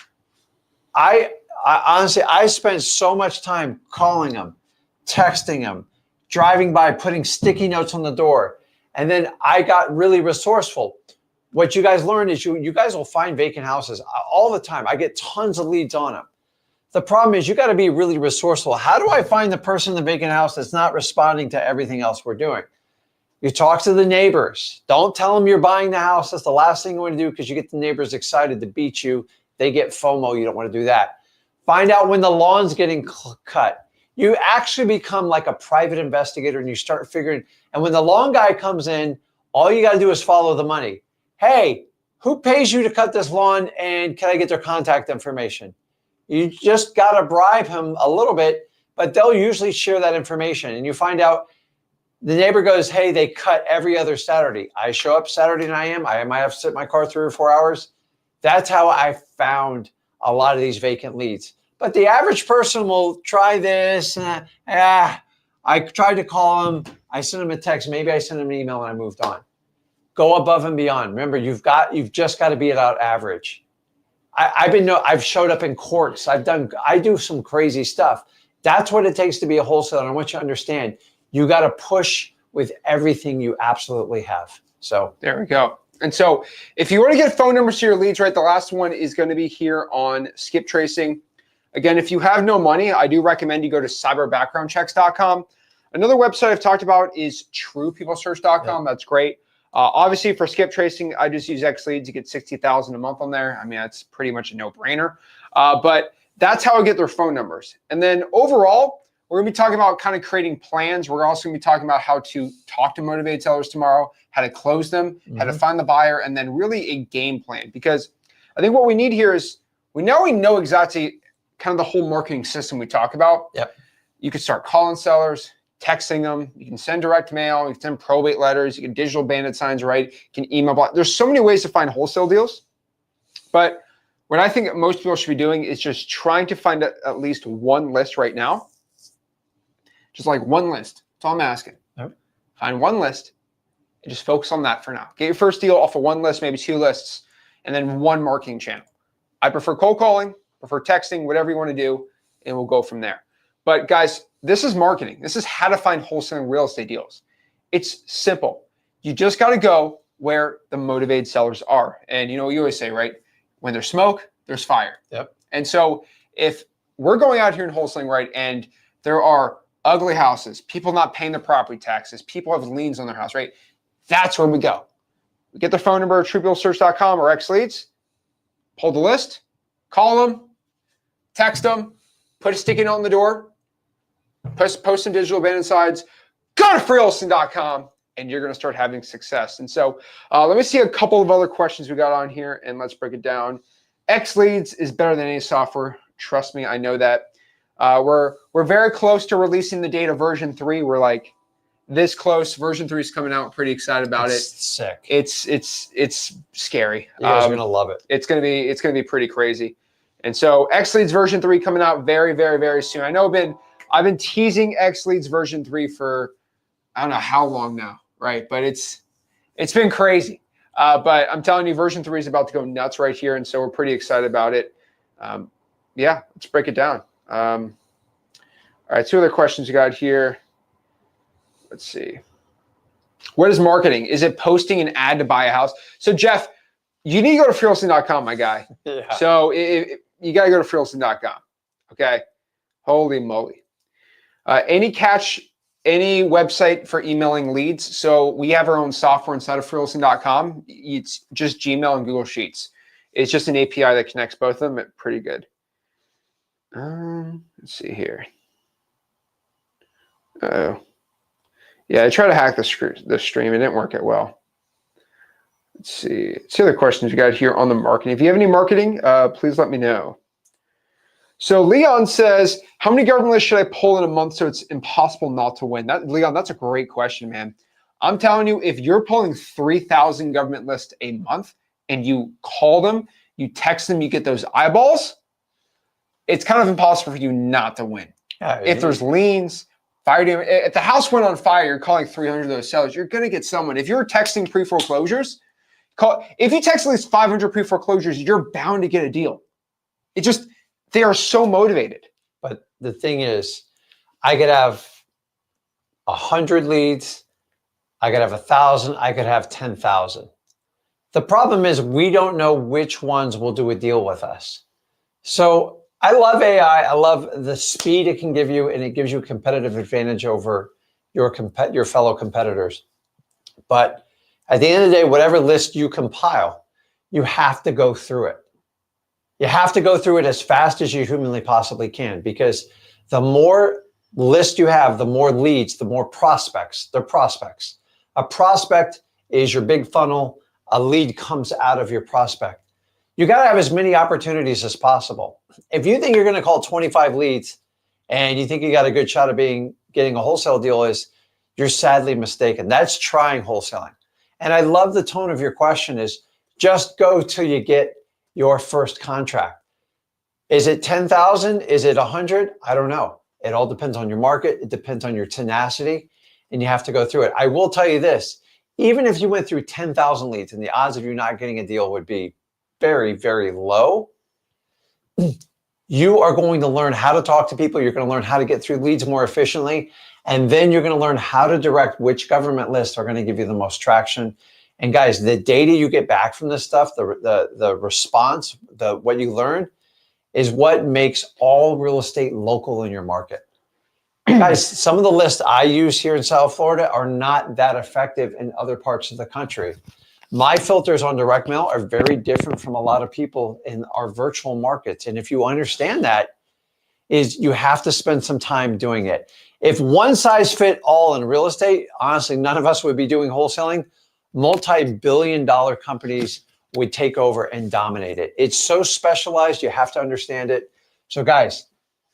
I honestly, I spent so much time calling them, texting them, driving by, putting sticky notes on the door. And then I got really resourceful. What you guys learn is you guys will find vacant houses all the time. I get tons of leads on them. The problem is you got to be really resourceful. How do I find the person in the vacant house that's not responding to everything else we're doing? You talk to the neighbors. Don't tell them you're buying the house. That's the last thing you want to do, because you get the neighbors excited to beat you. They get FOMO. You don't want to do that. Find out when the lawn's getting cut. You actually become like a private investigator, and you start figuring. And when the lawn guy comes in, all you got to do is follow the money. Hey, who pays you to cut this lawn, and can I get their contact information? You just got to bribe him a little bit, but they'll usually share that information. And you find out the neighbor goes, hey, they cut every other Saturday. I show up Saturday 9 a.m. I might have to sit in my car 3 or 4 hours. That's how I found a lot of these vacant leads. But the average person will try this. I tried to call them. I sent them a text. Maybe I sent them an email and I moved on. Go above and beyond. Remember, you've just got to be about average. I've showed up in courts. I do some crazy stuff. That's what it takes to be a wholesaler. And I want you to understand, you got to push with everything you absolutely have. So there we go. And so if you want to get phone numbers to your leads, right, the last one is going to be here on skip tracing. Again, if you have no money, I do recommend you go to cyberbackgroundchecks.com. Another website I've talked about is truepeoplesearch.com. That's great. Obviously, for skip tracing, I just use X-Leads. You get 60,000 a month on there. I mean, that's pretty much a no-brainer. But that's how I get their phone numbers. And then overall, we're going to be talking about kind of creating plans. We're also going to be talking about how to talk to motivated sellers tomorrow, how to close them, how to find the buyer, and then really a game plan. Because I think what we need here is we know exactly kind of the whole marketing system we talk about. Yep. You could start calling sellers, texting them. You can send direct mail. You can send probate letters. You can digital bandit signs, right? You can email block. There's so many ways to find wholesale deals. But what I think most people should be doing is just trying to find at least one list right now. Just like one list. That's all I'm asking. Yep. Find one list and just focus on that for now. Get your first deal off of one list, maybe 2 lists, and then one marketing channel. I prefer cold calling, prefer texting, whatever you want to do, and we'll go from there. But guys, this is marketing. This is how to find wholesaling real estate deals. It's simple. You just got to go where the motivated sellers are. And you know what you always say, right? When there's smoke, there's fire. Yep. And so if we're going out here in wholesaling, right, and there are ugly houses, people not paying their property taxes, people have liens on their house, right? That's where we go. We get their phone number at truepeoplesearch.com or X-Leads, pull the list, call them, text them, put a sticky note on the door, post some digital bandit signs, go to freewholesaling.com, and you're going to start having success. And so let me see a couple of other questions we got on here, and let's break it down. X-Leads is better than any software. Trust me, I know that. We're very close to releasing the data version 3. We're like this close. Version 3 is coming out. Pretty excited about it. Sick. It's scary. You guys are gonna love it. It's gonna be pretty crazy. And so X-Leads version 3 coming out very, very, very soon. I know I've been teasing X-Leads version 3 for I don't know how long now, right? But it's been crazy. But I'm telling you, version 3 is about to go nuts right here, and so we're pretty excited about it. Yeah, let's break it down. All right, 2 other questions you got here. Let's see. What is marketing? Is it posting an ad to buy a house? So Jeff, you need to go to freewholesaling.com, my guy. Yeah. So you got to go to freewholesaling.com. Okay. Holy moly. Any website for emailing leads? So we have our own software inside of freelisting.com. It's just Gmail and Google Sheets. It's just an API that connects both of them. It's pretty good. Let's see here. Oh, yeah, I tried to hack the stream. It didn't work out well. Let's see. Let's see other questions you got here on the marketing. If you have any marketing, please let me know. So Leon says, how many government lists should I pull in a month so it's impossible not to win? Leon, that's a great question, man. I'm telling you, if you're pulling 3,000 government lists a month and you call them, you text them, you get those eyeballs, it's kind of impossible for you not to win. Yeah, if there's liens, fire damage, if the house went on fire, you're calling 300 of those sellers, you're going to get someone. If you're texting pre-foreclosures, if you text at least 500 pre-foreclosures, you're bound to get a deal. They are so motivated. But the thing is, I could have 100 leads, I could have 1,000, I could have 10,000. The problem is we don't know which ones will do a deal with us. So I love AI. I love the speed it can give you, and it gives you a competitive advantage over your fellow competitors. But at the end of the day, whatever list you compile, you have to go through it. You have to go through it as fast as you humanly possibly can, because the more list you have, the more leads, the more prospects. They're prospects. A prospect is your big funnel. A lead comes out of your prospect. You got to have as many opportunities as possible. If you think you're going to call 25 leads and you think you got a good shot of getting a wholesale deal, you're sadly mistaken. That's trying wholesaling. And I love the tone of your question is just go till you get your first contract. Is it 10,000? Is it 100? I don't know. It all depends on your market. It depends on your tenacity, and you have to go through it. I will tell you this, even if you went through 10,000 leads and the odds of you not getting a deal would be very, very low, you are going to learn how to talk to people. You're going to learn how to get through leads more efficiently. And then you're going to learn how to direct which government lists are going to give you the most traction. And guys, the data you get back from this stuff, the response, what you learn is what makes all real estate local in your market. Guys, some of the lists I use here in South Florida are not that effective in other parts of the country. My filters on direct mail are very different from a lot of people in our virtual markets. And if you understand that, you have to spend some time doing it. If one size fit all in real estate, honestly, none of us would be doing wholesaling. Multi-billion-dollar companies would take over and dominate it. It's so specialized, you have to understand it. So guys,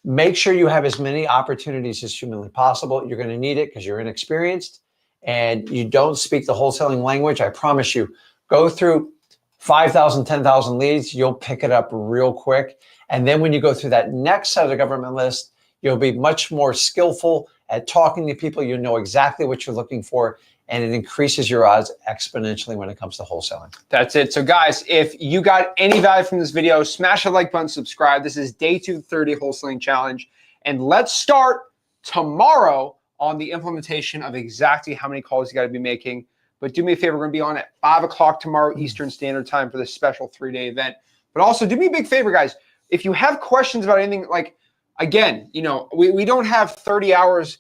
make sure you have as many opportunities as humanly possible. You're going to need it because you're inexperienced and you don't speak the wholesaling language. I promise you, go through 5,000, 10,000 leads, you'll pick it up real quick. And then when you go through that next set of government lists, you'll be much more skillful at talking to people. You know exactly what you're looking for, and it increases your odds exponentially when it comes to wholesaling. That's it. So guys, if you got any value from this video, smash the like button, subscribe. This is day 230 wholesaling challenge. And let's start tomorrow on the implementation of exactly how many calls you got to be making. But do me a favor, we're going to be on at 5 o'clock tomorrow Eastern Standard Time for this special 3-day event. But also do me a big favor, guys. If you have questions about anything, like, again, we don't have 30 hours.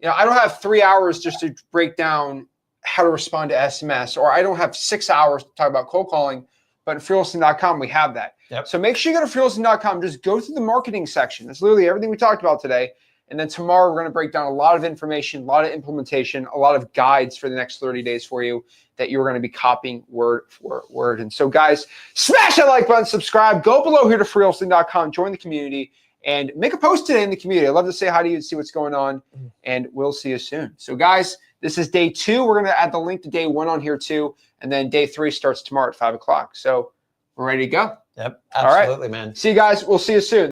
I don't have 3 hours just to break down how to respond to SMS, or I don't have 6 hours to talk about cold calling, but at freelisting.com, we have that. Yep. So make sure you go to freelisting.com, just go through the marketing section. That's literally everything we talked about today. And then tomorrow, we're going to break down a lot of information, a lot of implementation, a lot of guides for the next 30 days for you that you're going to be copying word for word. And so guys, smash that like button, subscribe, go below here to freelisting.com, join the community, and make a post today in the community. I'd love to say hi to you and see what's going on, and we'll see you soon. So guys, this is day 2. We're going to add the link to day 1 on here too, and then day 3 starts tomorrow at 5 o'clock. So we're ready to go. Yep, absolutely, all right, man. See you guys. We'll see you soon.